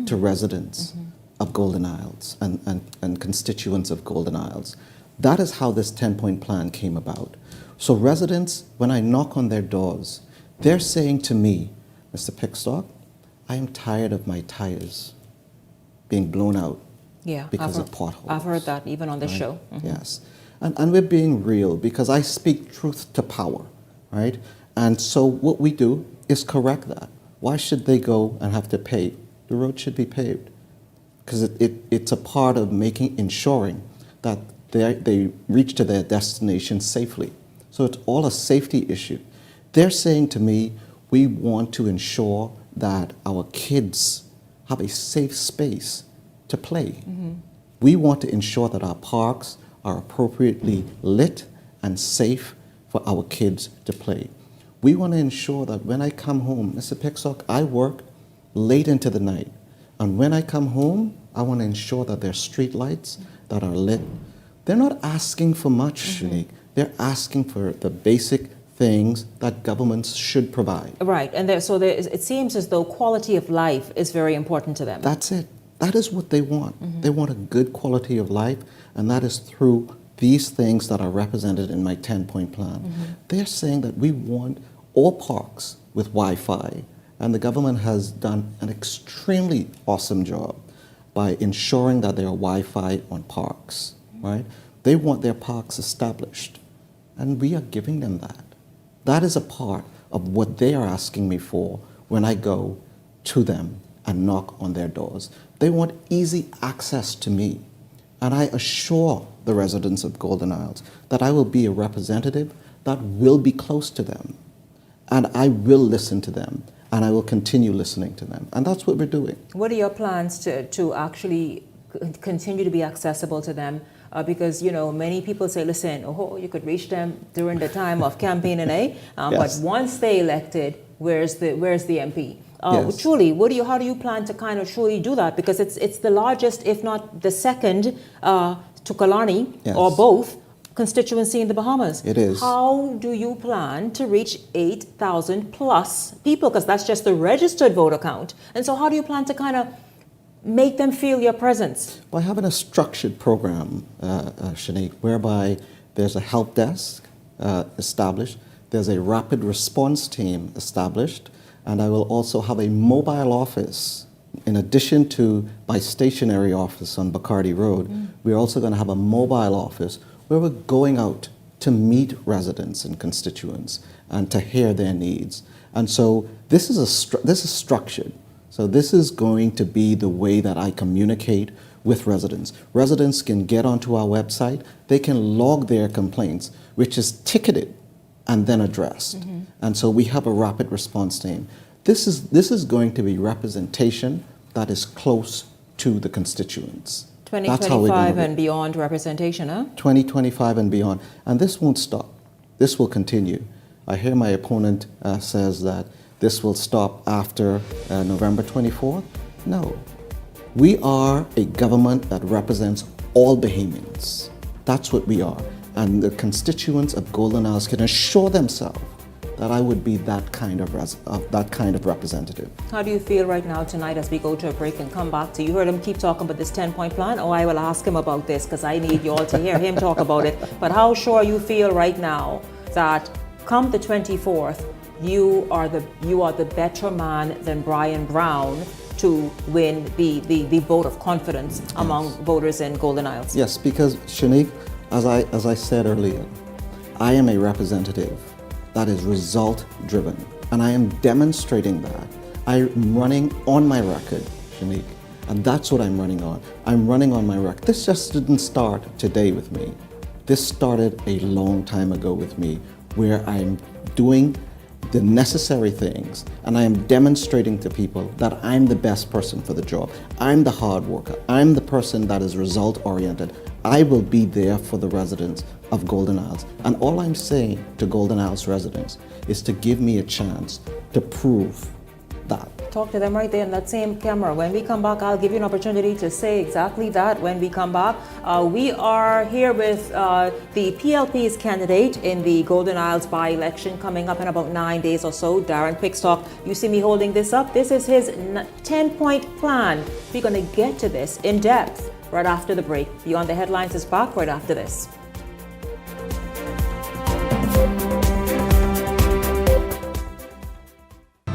to residents of Golden Isles and constituents of Golden Isles. That is how this 10-point plan came about. So residents, when I knock on their doors, they're saying to me, Mr. Pickstock, I am tired of my tires being blown out because of potholes. I've heard that even on the show. Yes. And we're being real because I speak truth to power, right? And so what we do is correct that. Why should they go and have to pay? The road should be paved because it's a part of ensuring that they reach to their destination safely. So it's all a safety issue. They're saying to me, we want to ensure that our kids have a safe space to play. We want to ensure that our parks are appropriately lit and safe for our kids to play. We want to ensure that when I come home, Mr. Pickstock, I work late into the night. And when I come home, I want to ensure that there are street lights that are lit. They're not asking for much, Shanique. They're asking for the basic things that governments should provide. Right, and it seems as though quality of life is very important to them. That's it. That is what they want. They want a good quality of life, and that is through these things that are represented in my 10-point plan. They're saying that we want all parks with Wi-Fi, and the government has done an extremely awesome job by ensuring that there are Wi-Fi on parks, right? They want their parks established, and we are giving them that. That is a part of what they are asking me for when I go to them and knock on their doors. They want easy access to me. And I assure the residents of Golden Isles that I will be a representative that will be close to them. And I will listen to them. And I will continue listening to them. And that's what we're doing. What are your plans to actually continue to be accessible to them? Because, many people say, listen, you could reach them during the time of campaigning, but once they elected, where's the MP? Truly, how do you plan to kind of truly do that? Because it's the largest, if not the second, to Kalani, or both, constituency in the Bahamas. It is. How do you plan to reach 8,000 plus people? Because that's just the registered voter count. And so how do you plan to kind of make them feel your presence? By having a structured program, Shanique, whereby there's a help desk established, there's a rapid response team established, and I will also have a mobile office. In addition to my stationary office on Bacardi Road, we're also going to have a mobile office where we're going out to meet residents and constituents and to hear their needs. And so this is structured. So this is going to be the way that I communicate with residents. Residents can get onto our website, they can log their complaints, which is ticketed and then addressed. And so we have a rapid response team. This is going to be representation that is close to the constituents. 2025 and beyond representation, huh? 2025 and beyond. And this won't stop. This will continue. I hear my opponent says that this will stop after November 24th. No. We are a government that represents all Bahamians. That's what we are. And the constituents of Golden Isles can assure themselves that I would be that kind of representative. How do you feel right now tonight as we go to a break and come back to you? Heard him keep talking about this 10-point plan. Oh, I will ask him about this because I need you all to hear him talk about it. But how sure you feel right now that come the 24th, you are the better man than Brian Brown to win the vote of confidence among voters in Golden Isles? Yes, because Shanique, as I said earlier, I am a representative that is result driven, and I am demonstrating that. I'm running on my record, Shanique, and that's what I'm running on. I'm running on my record. This just didn't start today with me. This started a long time ago with me, where I'm doing the necessary things and I am demonstrating to people that I'm the best person for the job. I'm the hard worker. I'm the person that is result oriented. I will be there for the residents of Golden Isles. And all I'm saying to Golden Isles residents is to give me a chance to prove that. Talk to them right there in that same camera. When we come back, I'll give you an opportunity to say exactly that when we come back. We are here with the PLP's candidate in the Golden Isles by-election coming up in about 9 days or so, Darren Quickstock. You see me holding this up. This is his 10-point plan. We're going to get to this in depth right after the break. Beyond the Headlines is back right after this.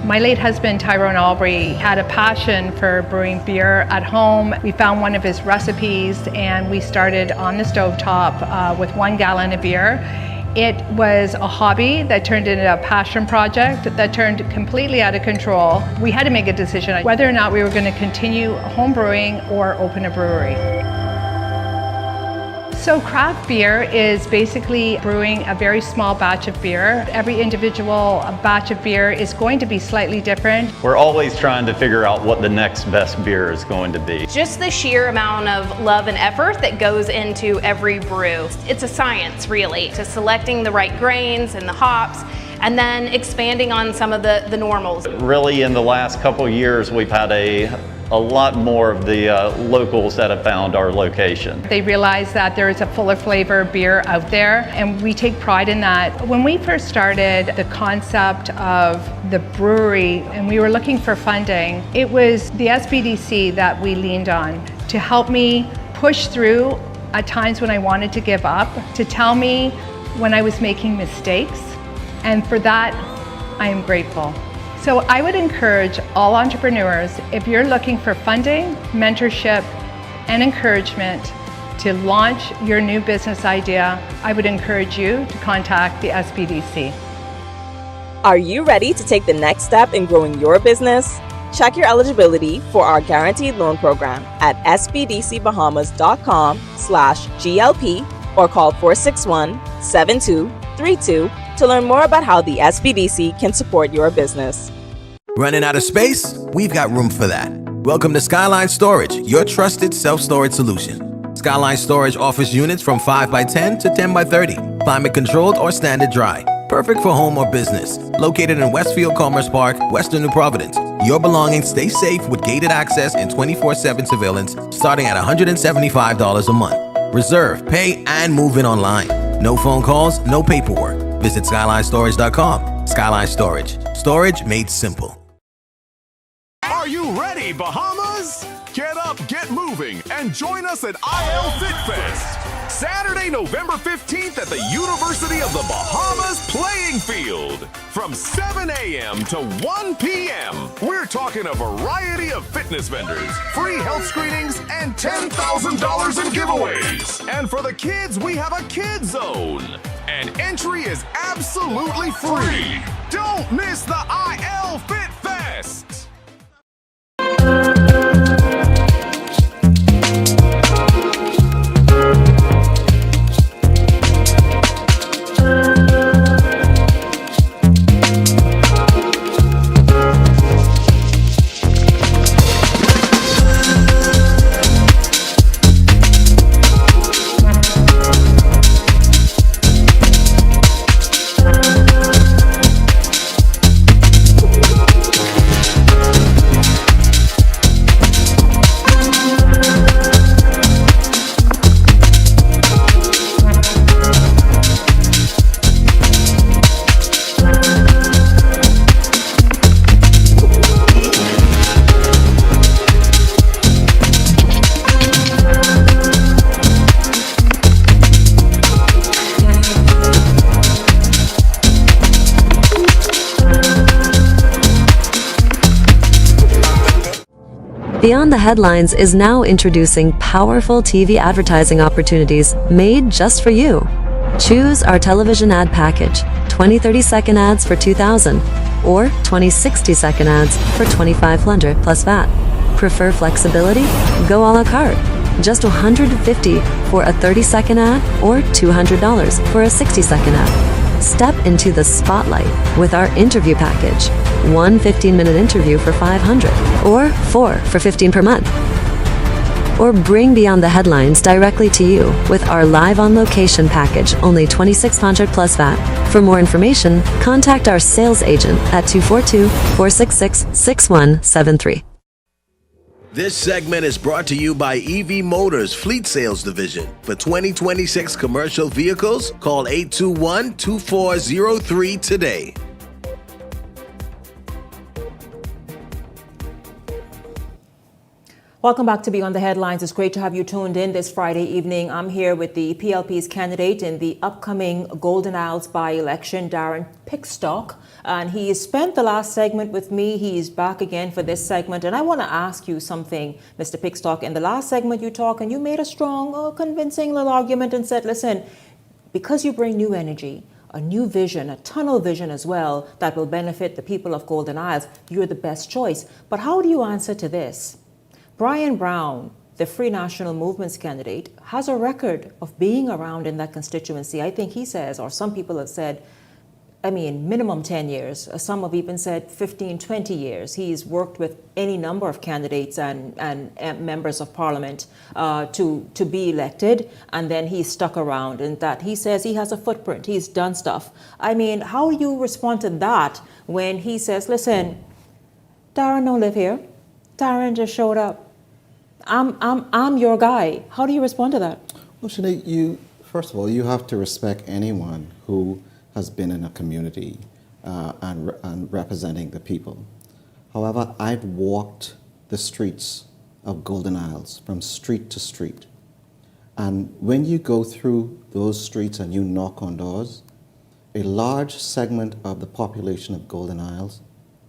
My late husband, Tyrone Albury, had a passion for brewing beer at home. We found one of his recipes and we started on the stovetop with 1 gallon of beer. It was a hobby that turned into a passion project that turned completely out of control. We had to make a decision whether or not we were going to continue home brewing or open a brewery. So craft beer is basically brewing a very small batch of beer. Every individual batch of beer is going to be slightly different. We're always trying to figure out what the next best beer is going to be. Just the sheer amount of love and effort that goes into every brew. It's a science, really, to selecting the right grains and the hops, and then expanding on some of the normals. Really, in the last couple of years, we've had a lot more of the locals that have found our location. They realize that there is a fuller flavor beer out there, and we take pride in that. When we first started the concept of the brewery and we were looking for funding, it was the SBDC that we leaned on to help me push through at times when I wanted to give up, to tell me when I was making mistakes, and for that, I am grateful. So I would encourage all entrepreneurs, if you're looking for funding, mentorship, and encouragement to launch your new business idea, I would encourage you to contact the SBDC. Are you ready to take the next step in growing your business? Check your eligibility for our guaranteed loan program at sbdcbahamas.com/GLP or call 461-7232 to learn more about how the SBDC can support your business. Running out of space? We've got room for that. Welcome to Skyline Storage, your trusted self-storage solution. Skyline Storage offers units from 5x10 to 10x30, climate controlled or standard dry. Perfect for home or business. Located in Westfield Commerce Park, Western New Providence. Your belongings stay safe with gated access and 24/7 surveillance starting at $175 a month. Reserve, pay, and move in online. No phone calls, no paperwork. Visit SkylineStorage.com. Skyline Storage. Storage made simple. Are you ready, Bahamas? Get up, get moving, and join us at IL Fit Fest. Saturday, November 15th at the University of the Bahamas playing field. From 7 a.m. to 1 p.m. We're talking a variety of fitness vendors, free health screenings, and $10,000 in giveaways. And for the kids, we have a Kids Zone. And entry is absolutely free. Don't miss the IL Fit Fest. Beyond the Headlines is now introducing powerful TV advertising opportunities made just for you. Choose our television ad package, 20 30-second ads for $2,000 or 20 60-second ads for $2,500 plus VAT. Prefer flexibility? Go a la carte. Just $150 for a 30-second ad or $200 for a 60-second ad. Step into the spotlight with our interview package. 1 15-minute interview for $500 or 4 for $15 per month. Or bring Beyond the Headlines directly to you with our live on location package, only $2,600 plus VAT. For more information, contact our sales agent at 242-466-6173. This segment is brought to you by EV Motors Fleet Sales Division. For 2026 commercial vehicles, call 821-2403 today. Welcome back to Beyond the Headlines. It's great to have you tuned in this Friday evening. I'm here with the PLP's candidate in the upcoming Golden Isles by-election, Darren Pickstock. And he spent the last segment with me. He's back again for this segment. And I want to ask you something, Mr. Pickstock. In the last segment you talked and you made a strong, convincing little argument and said, listen, because you bring new energy, a new vision, a tunnel vision as well, that will benefit the people of Golden Isles, you're the best choice. But how do you answer to this? Brian Brown, the Free National Movement's candidate, has a record of being around in that constituency. I think he says, or some people have said, minimum 10 years. Some have even said 15, 20 years. He's worked with any number of candidates and members of parliament to be elected, and then he's stuck around. And that he says he has a footprint. He's done stuff. How do you respond to that when he says, listen, Darren don't live here. Darren just showed up. I'm your guy. How do you respond to that? Well, Sinead, first of all, you have to respect anyone who has been in a community and representing the people. However, I've walked the streets of Golden Isles from street to street. And when you go through those streets and you knock on doors, a large segment of the population of Golden Isles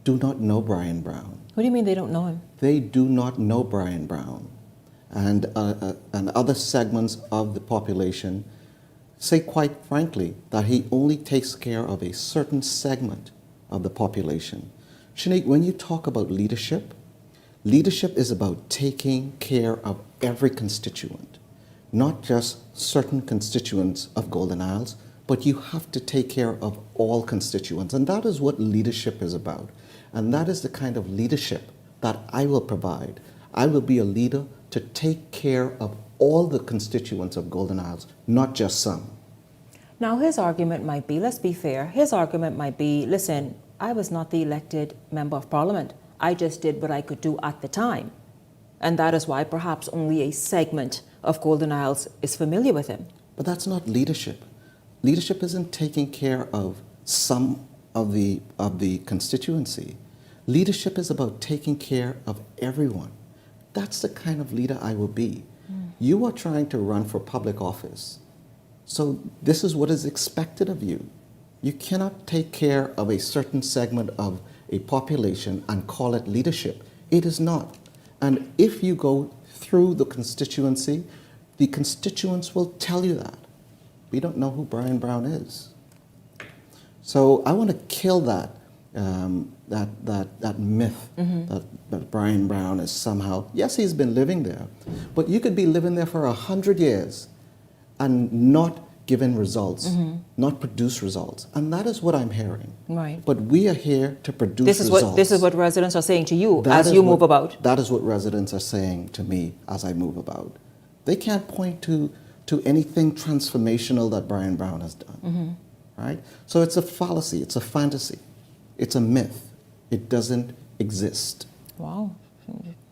do not know Brian Brown. What do you mean they don't know him? They do not know Brian Brown. And other segments of the population say quite frankly that he only takes care of a certain segment of the population. Sinead, when you talk about leadership, leadership is about taking care of every constituent, not just certain constituents of Golden Isles, but you have to take care of all constituents. And that is what leadership is about. And that is the kind of leadership that I will provide. I will be a leader to take care of all the constituents of Golden Isles, not just some. Now his argument might be, let's be fair, his argument might be, listen, I was not the elected member of parliament. I just did what I could do at the time. And that is why perhaps only a segment of Golden Isles is familiar with him. But that's not leadership. Leadership isn't taking care of some of the constituency. Leadership is about taking care of everyone. That's the kind of leader I will be. You are trying to run for public office. So this is what is expected of you. You cannot take care of a certain segment of a population and call it leadership. It is not. And if you go through the constituency, the constituents will tell you that. We don't know who Brian Brown is. So I want to kill that myth that Brian Brown is somehow, yes, he's been living there, but you could be living there for 100 years and not given results, not produce results. And that is what I'm hearing. Right. But we are here to produce results. This is what residents are saying to you as you move about. That is what residents are saying to me as I move about. They can't point to anything transformational that Brian Brown has done. Right? So it's a fallacy, it's a fantasy, it's a myth. It doesn't exist. Wow.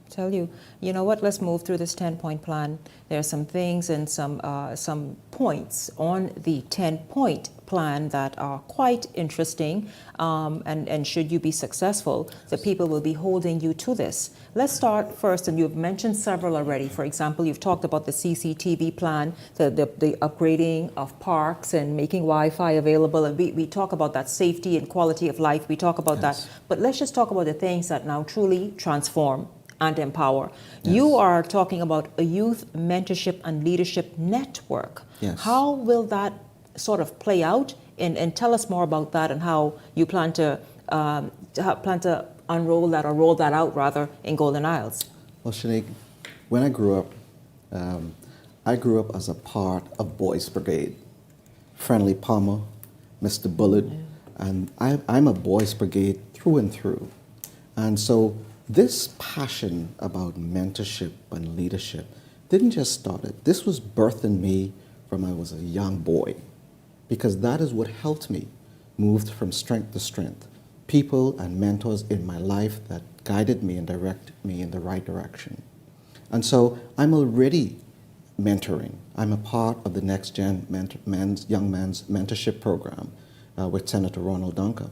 Tell you, you know what, let's move through this 10-point plan. There are some things and some points on the 10-point plan that are quite interesting, and should you be successful, the people will be holding you to this. Let's start first, and you've mentioned several already. For example, you've talked about the CCTV plan, the upgrading of parks and making Wi-Fi available, and we talk about that safety and quality of life, we talk about that. But let's just talk about the things that now truly transform and empower. Yes. You are talking about a youth mentorship and leadership network. Yes. How will that sort of play out? And tell us more about that and how you plan to unroll that, or roll that out rather, in Golden Isles. Well, Shanique, when I grew up as a part of Boys Brigade. Friendly Palmer, Mr. Bullet, and I'm a Boys Brigade through and through. And so this passion about mentorship and leadership didn't just start it. This was birthed in me from I was a young boy, because that is what helped me move from strength to strength. People and mentors in my life that guided me and directed me in the right direction. And so I'm already mentoring. I'm a part of the Next Gen Young Men's Mentorship Program with Senator Ronald Duncan,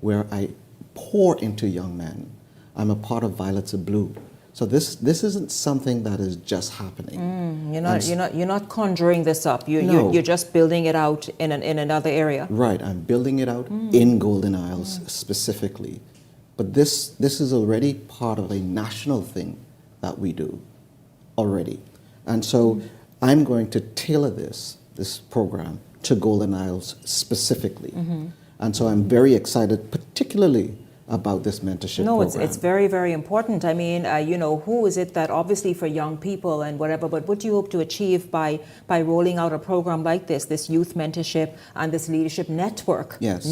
where I pour into young men. I'm a part of Violets of Blue. So this isn't something that is just happening. You're not conjuring this up. You're just building it out in another area. Right. I'm building it out in Golden Isles specifically. But this is already part of a national thing that we do already. And so I'm going to tailor this program to Golden Isles specifically. And so I'm very excited, particularly about this mentorship program. It's very, very important. I mean, who is it that, obviously for young people and whatever, but what do you hope to achieve by rolling out a program like this youth mentorship and this leadership network? Yes.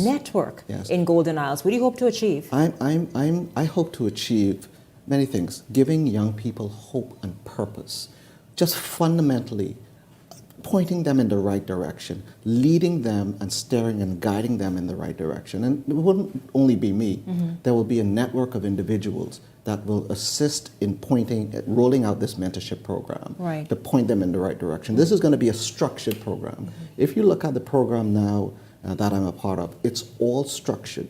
In Golden Isles? What do you hope to achieve? I hope to achieve many things. Giving young people hope and purpose. Just fundamentally pointing them in the right direction, leading them and steering and guiding them in the right direction. And it wouldn't only be me. There will be a network of individuals that will assist in rolling out this mentorship program to point them in the right direction. This is going to be a structured program. If you look at the program now that I'm a part of, it's all structured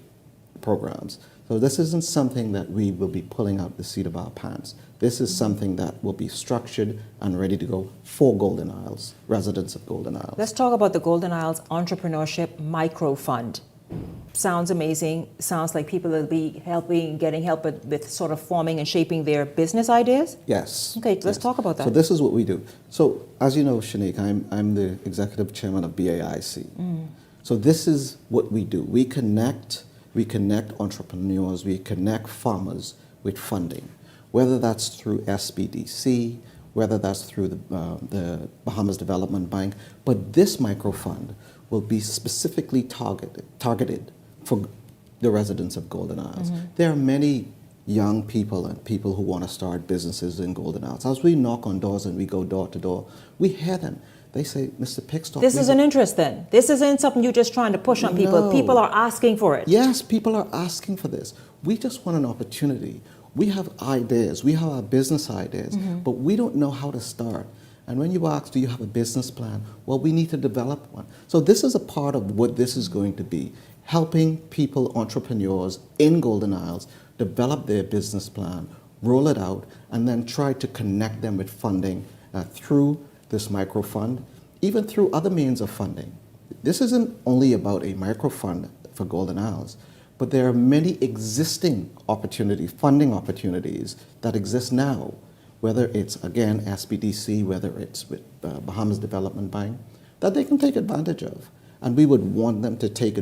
programs. So this isn't something that we will be pulling out the seat of our pants. This is something that will be structured and ready to go for Golden Isles, residents of Golden Isles. Let's talk about the Golden Isles Entrepreneurship Micro Fund. Sounds amazing. Sounds like people will be getting help with sort of forming and shaping their business ideas? Yes. Okay, let's talk about that. So this is what we do. So as you know, Shanique, I'm the executive chairman of BAIC. So this is what we do. We connect entrepreneurs, we connect farmers with funding, whether that's through SBDC, whether that's through the Bahamas Development Bank. But this microfund will be specifically targeted for the residents of Golden Isles. There are many young people and people who want to start businesses in Golden Isles. As we knock on doors and we go door to door, we hear them. They say, Mr. Pickstock. This is an interest then? This isn't something you're just trying to push on people? No. People are asking for it? Yes, people are asking for this. We just want an opportunity. We have ideas. We have our business ideas, but we don't know how to start. And when you ask, do you have a business plan? Well, we need to develop one. So this is a part of what this is going to be, helping people, entrepreneurs in Golden Isles, develop their business plan, roll it out, and then try to connect them with funding through this microfund, even through other means of funding. This isn't only about a microfund for Golden Isles, but there are many existing opportunities, funding opportunities that exist now, whether it's, again, SBDC, whether it's with Bahamas Development Bank, that they can take advantage of. And we would want them to take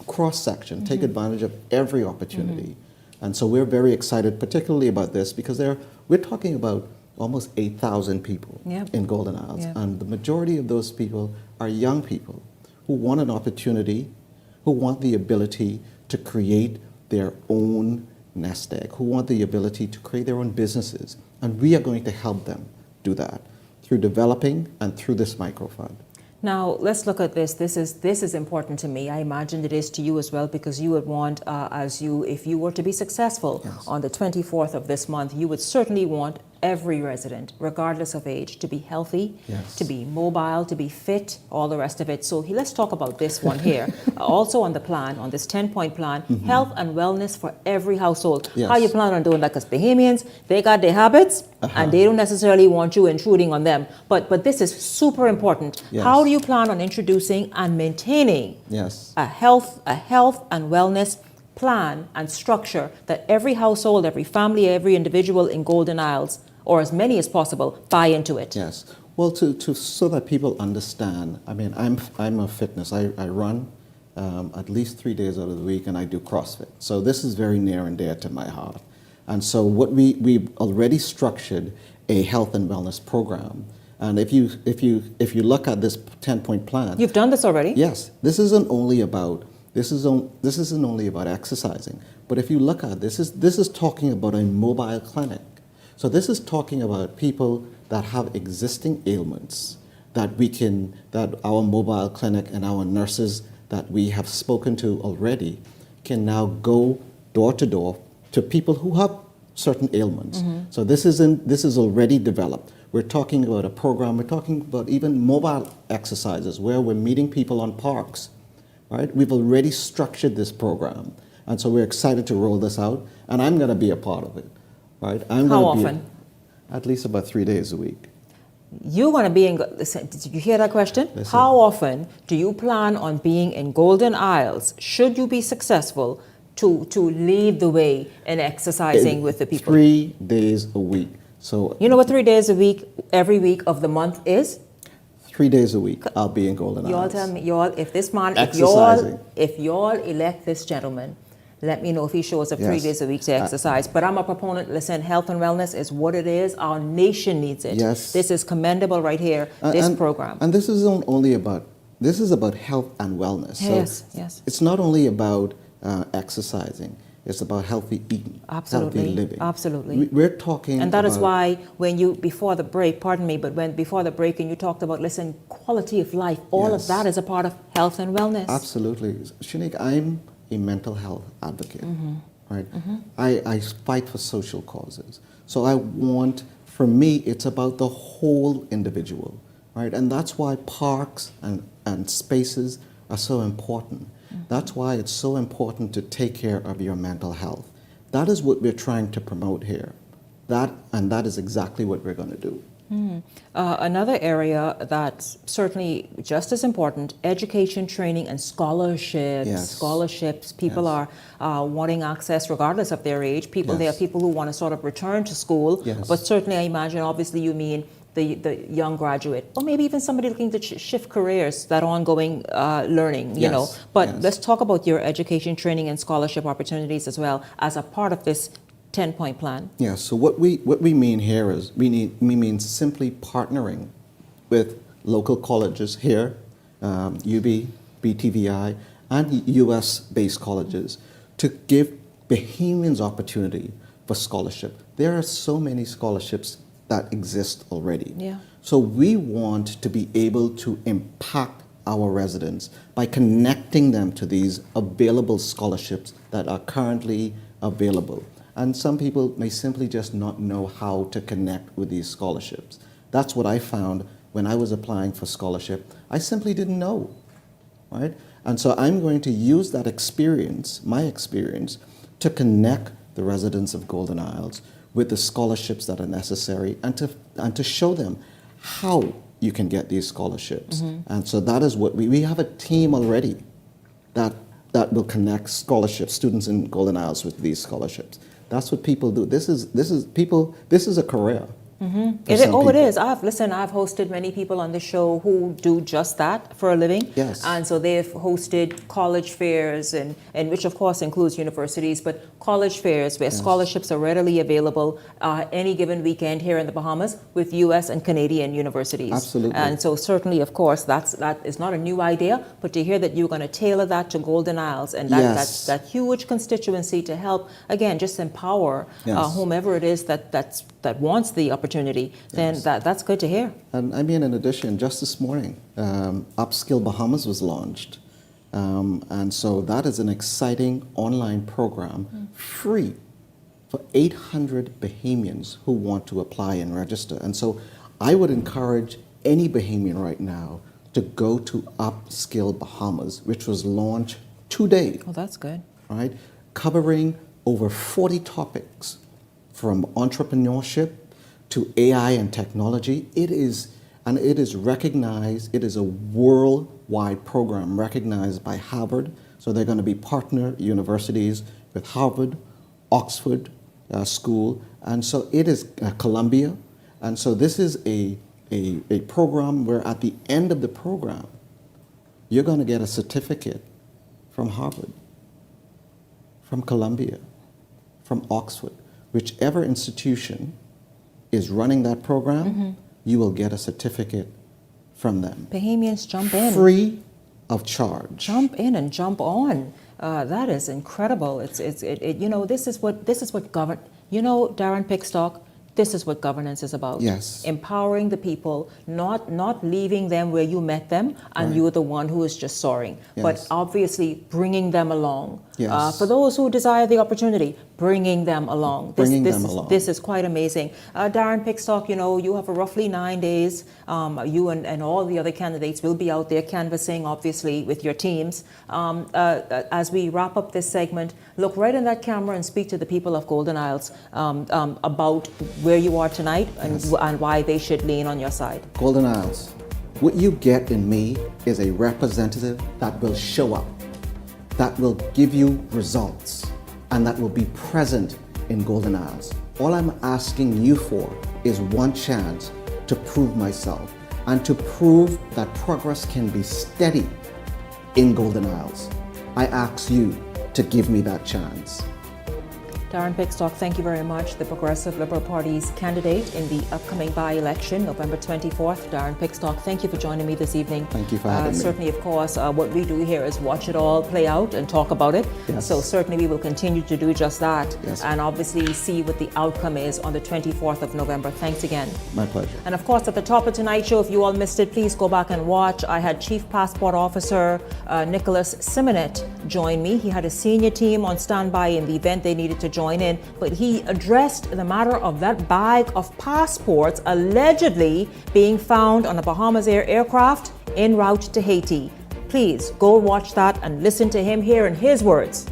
cross-section, take advantage of every opportunity. And so we're very excited, particularly about this, because we're talking about almost 8,000 people in Golden Isles. And the majority of those people are young people who want an opportunity, who want the ability to create their own nest egg, who want the ability to create their own businesses. And we are going to help them do that through developing and through this microfund. Now, let's look at this. This is important to me. I imagine it is to you as well, because you would want, if you were to be successful on the 24th of this month, you would certainly want every resident, regardless of age, to be healthy, to be mobile, to be fit, all the rest of it. So let's talk about this one here. Also on the plan, on this 10-point plan, health and wellness for every household. How you plan on doing that? Because Bahamians, they got their habits, and they don't necessarily want you intruding on them. But this is super important. How do you plan on introducing and maintaining a health and wellness plan and structure that every household, every family, every individual in Golden Isles, or as many as possible, buy into it? Yes. Well, so that people understand, I mean, I'm a fitness. I run at least 3 days out of the week, and I do CrossFit. So this is very near and dear to my heart. And so what we've already structured a health and wellness program. And if you look at this 10-point plan, you've done this already. Yes. This isn't only about exercising, but if you look at this is talking about a mobile clinic. So this is talking about people that have existing ailments that our mobile clinic and our nurses that we have spoken to already can now go door to door to people who have certain ailments. So this is already developed. We're talking about a program. We're talking about even mobile exercises where we're meeting people on parks. Right? We've already structured this program, and so we're excited to roll this out, and I'm going to be a part of it. Right? How often? At least about 3 days a week. You're going to be in, listen, did you hear that question? Listen. How often do you plan on being in Golden Isles, should you be successful, to lead the way in exercising with the people? 3 days a week. So you know what 3 days a week, every week of the month is? 3 days a week, I'll be in Golden Isles. Y'all tell me, if this man, if y'all elect this gentleman, let me know if he shows up 3 days a week to exercise. But I'm a proponent. Listen, health and wellness is what it is. Our nation needs it. Yes. This is commendable right here, this program. And this isn't only about, this is about health and wellness. Yes, so it's not only about exercising. It's about healthy eating, healthy living. Absolutely. We're talking and that is why when you, before the break, pardon me, but before the break and you talked about, listen, quality of life, all of that is a part of health and wellness. Absolutely. Shanique, I'm a mental health advocate, right? I fight for social causes. So for me, it's about the whole individual, right? And that's why parks and spaces are so important. That's why it's so important to take care of your mental health. That is what we're trying to promote here. That is exactly what we're going to do. Another area that's certainly just as important, education, training, and scholarships. Yes. Scholarships. People are wanting access regardless of their age. There are people who want to sort of return to school. Yes. But certainly I imagine, obviously you mean the young graduate, or maybe even somebody looking to shift careers, that ongoing learning, you know. But let's talk about your education, training, and scholarship opportunities as well as a part of this 10-point plan. Yeah, so what we mean here is we mean simply partnering with local colleges here, UB, BTVI, and US-based colleges to give Bahamians opportunity for scholarship. There are so many scholarships that exist already. Yeah. So we want to be able to impact our residents by connecting them to these available scholarships that are currently available. And some people may simply just not know how to connect with these scholarships. That's what I found when I was applying for scholarship. I simply didn't know, right? And so I'm going to use that experience, my experience, to connect the residents of Golden Isles with the scholarships that are necessary and to show them how you can get these scholarships. And so that is what we have a team already that will connect scholarships, students in Golden Isles with these scholarships. That's what people do. This is a career. It is. I've hosted many people on the show who do just that for a living. Yes. And so they've hosted college fairs, and which of course includes universities, but college fairs where scholarships are readily available any given weekend here in the Bahamas with U.S. and Canadian universities. Absolutely. And so certainly, of course, that is not a new idea, but to hear that you're going to tailor that to Golden Isles and that huge constituency to help, again, just empower whomever it is that wants the opportunity, then that's good to hear. And I mean, in addition, just this morning, Upskill Bahamas was launched. And so that is an exciting online program, free for 800 Bahamians who want to apply and register. And so I would encourage any Bahamian right now to go to Upskill Bahamas, which was launched today. Oh, that's good. Right? Covering over 40 topics from entrepreneurship to AI and technology. It is recognized, it is a worldwide program recognized by Harvard. So they're going to be partner universities with Harvard, Oxford School, and so it is Columbia. And so this is a program where at the end of the program, you're going to get a certificate from Harvard, from Columbia, from Oxford. Whichever institution is running that program, you will get a certificate from them. Bahamians, jump in. Free of charge. Jump in and jump on. That is incredible. This is what Darren Pickstock, this is what governance is about. Yes. Empowering the people, not leaving them where you met them and you're the one who is just soaring, but obviously bringing them along. Yes. For those who desire the opportunity, bringing them along. This is quite amazing. Darren Pickstock, you have roughly 9 days. You and all the other candidates will be out there canvassing, obviously, with your teams. As we wrap up this segment, look right in that camera and speak to the people of Golden Isles about where you are tonight and why they should lean on your side. Golden Isles, what you get in me is a representative that will show up, that will give you results, and that will be present in Golden Isles. All I'm asking you for is one chance to prove myself and to prove that progress can be steady in Golden Isles. I ask you to give me that chance. Darren Pickstock, thank you very much. The Progressive Liberal Party's candidate in the upcoming by-election, November 24th. Darren Pickstock, thank you for joining me this evening. Thank you for having me. Certainly, of course, what we do here is watch it all play out and talk about it. Yes. So certainly we will continue to do just that. Yes. And obviously see what the outcome is on the 24th of November. Thanks again. My pleasure. And of course, at the top of tonight's show, if you all missed it, please go back and watch. I had Chief Passport Officer Nicholas Simonet join me. He had a senior team on standby in the event they needed to join in, but he addressed the matter of that bag of passports allegedly being found on a Bahamas Air aircraft en route to Haiti. Please go watch that and listen to him here in his words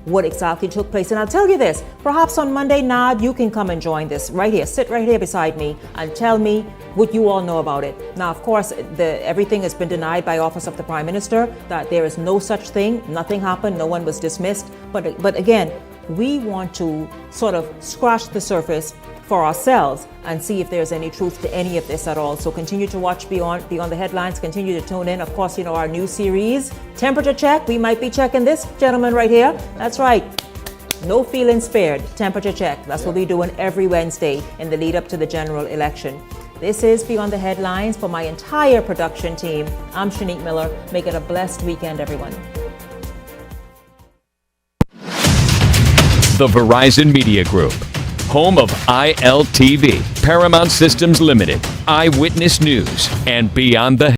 what exactly took place. And I'll tell you this, perhaps on Monday, Nad, you can come and join this right here, sit right here beside me and tell me what you all know about it. Now, of course, everything has been denied by Office of the Prime Minister, that there is no such thing, nothing happened, no one was dismissed. But again, we want to sort of scratch the surface for ourselves and see if there's any truth to any of this at all. So continue to watch Beyond the Headlines, continue to tune in. Of course, our new series, Temperature Check, we might be checking this gentleman right here. That's right. No feelings spared, Temperature Check. That's what we're doing every Wednesday in the lead up to the general election. This is Beyond the Headlines. For my entire production team, I'm Shanique Miller. Make it a blessed weekend, everyone. The Verizon Media Group, home of ILTV, Paramount Systems Limited, Eyewitness News, and Beyond the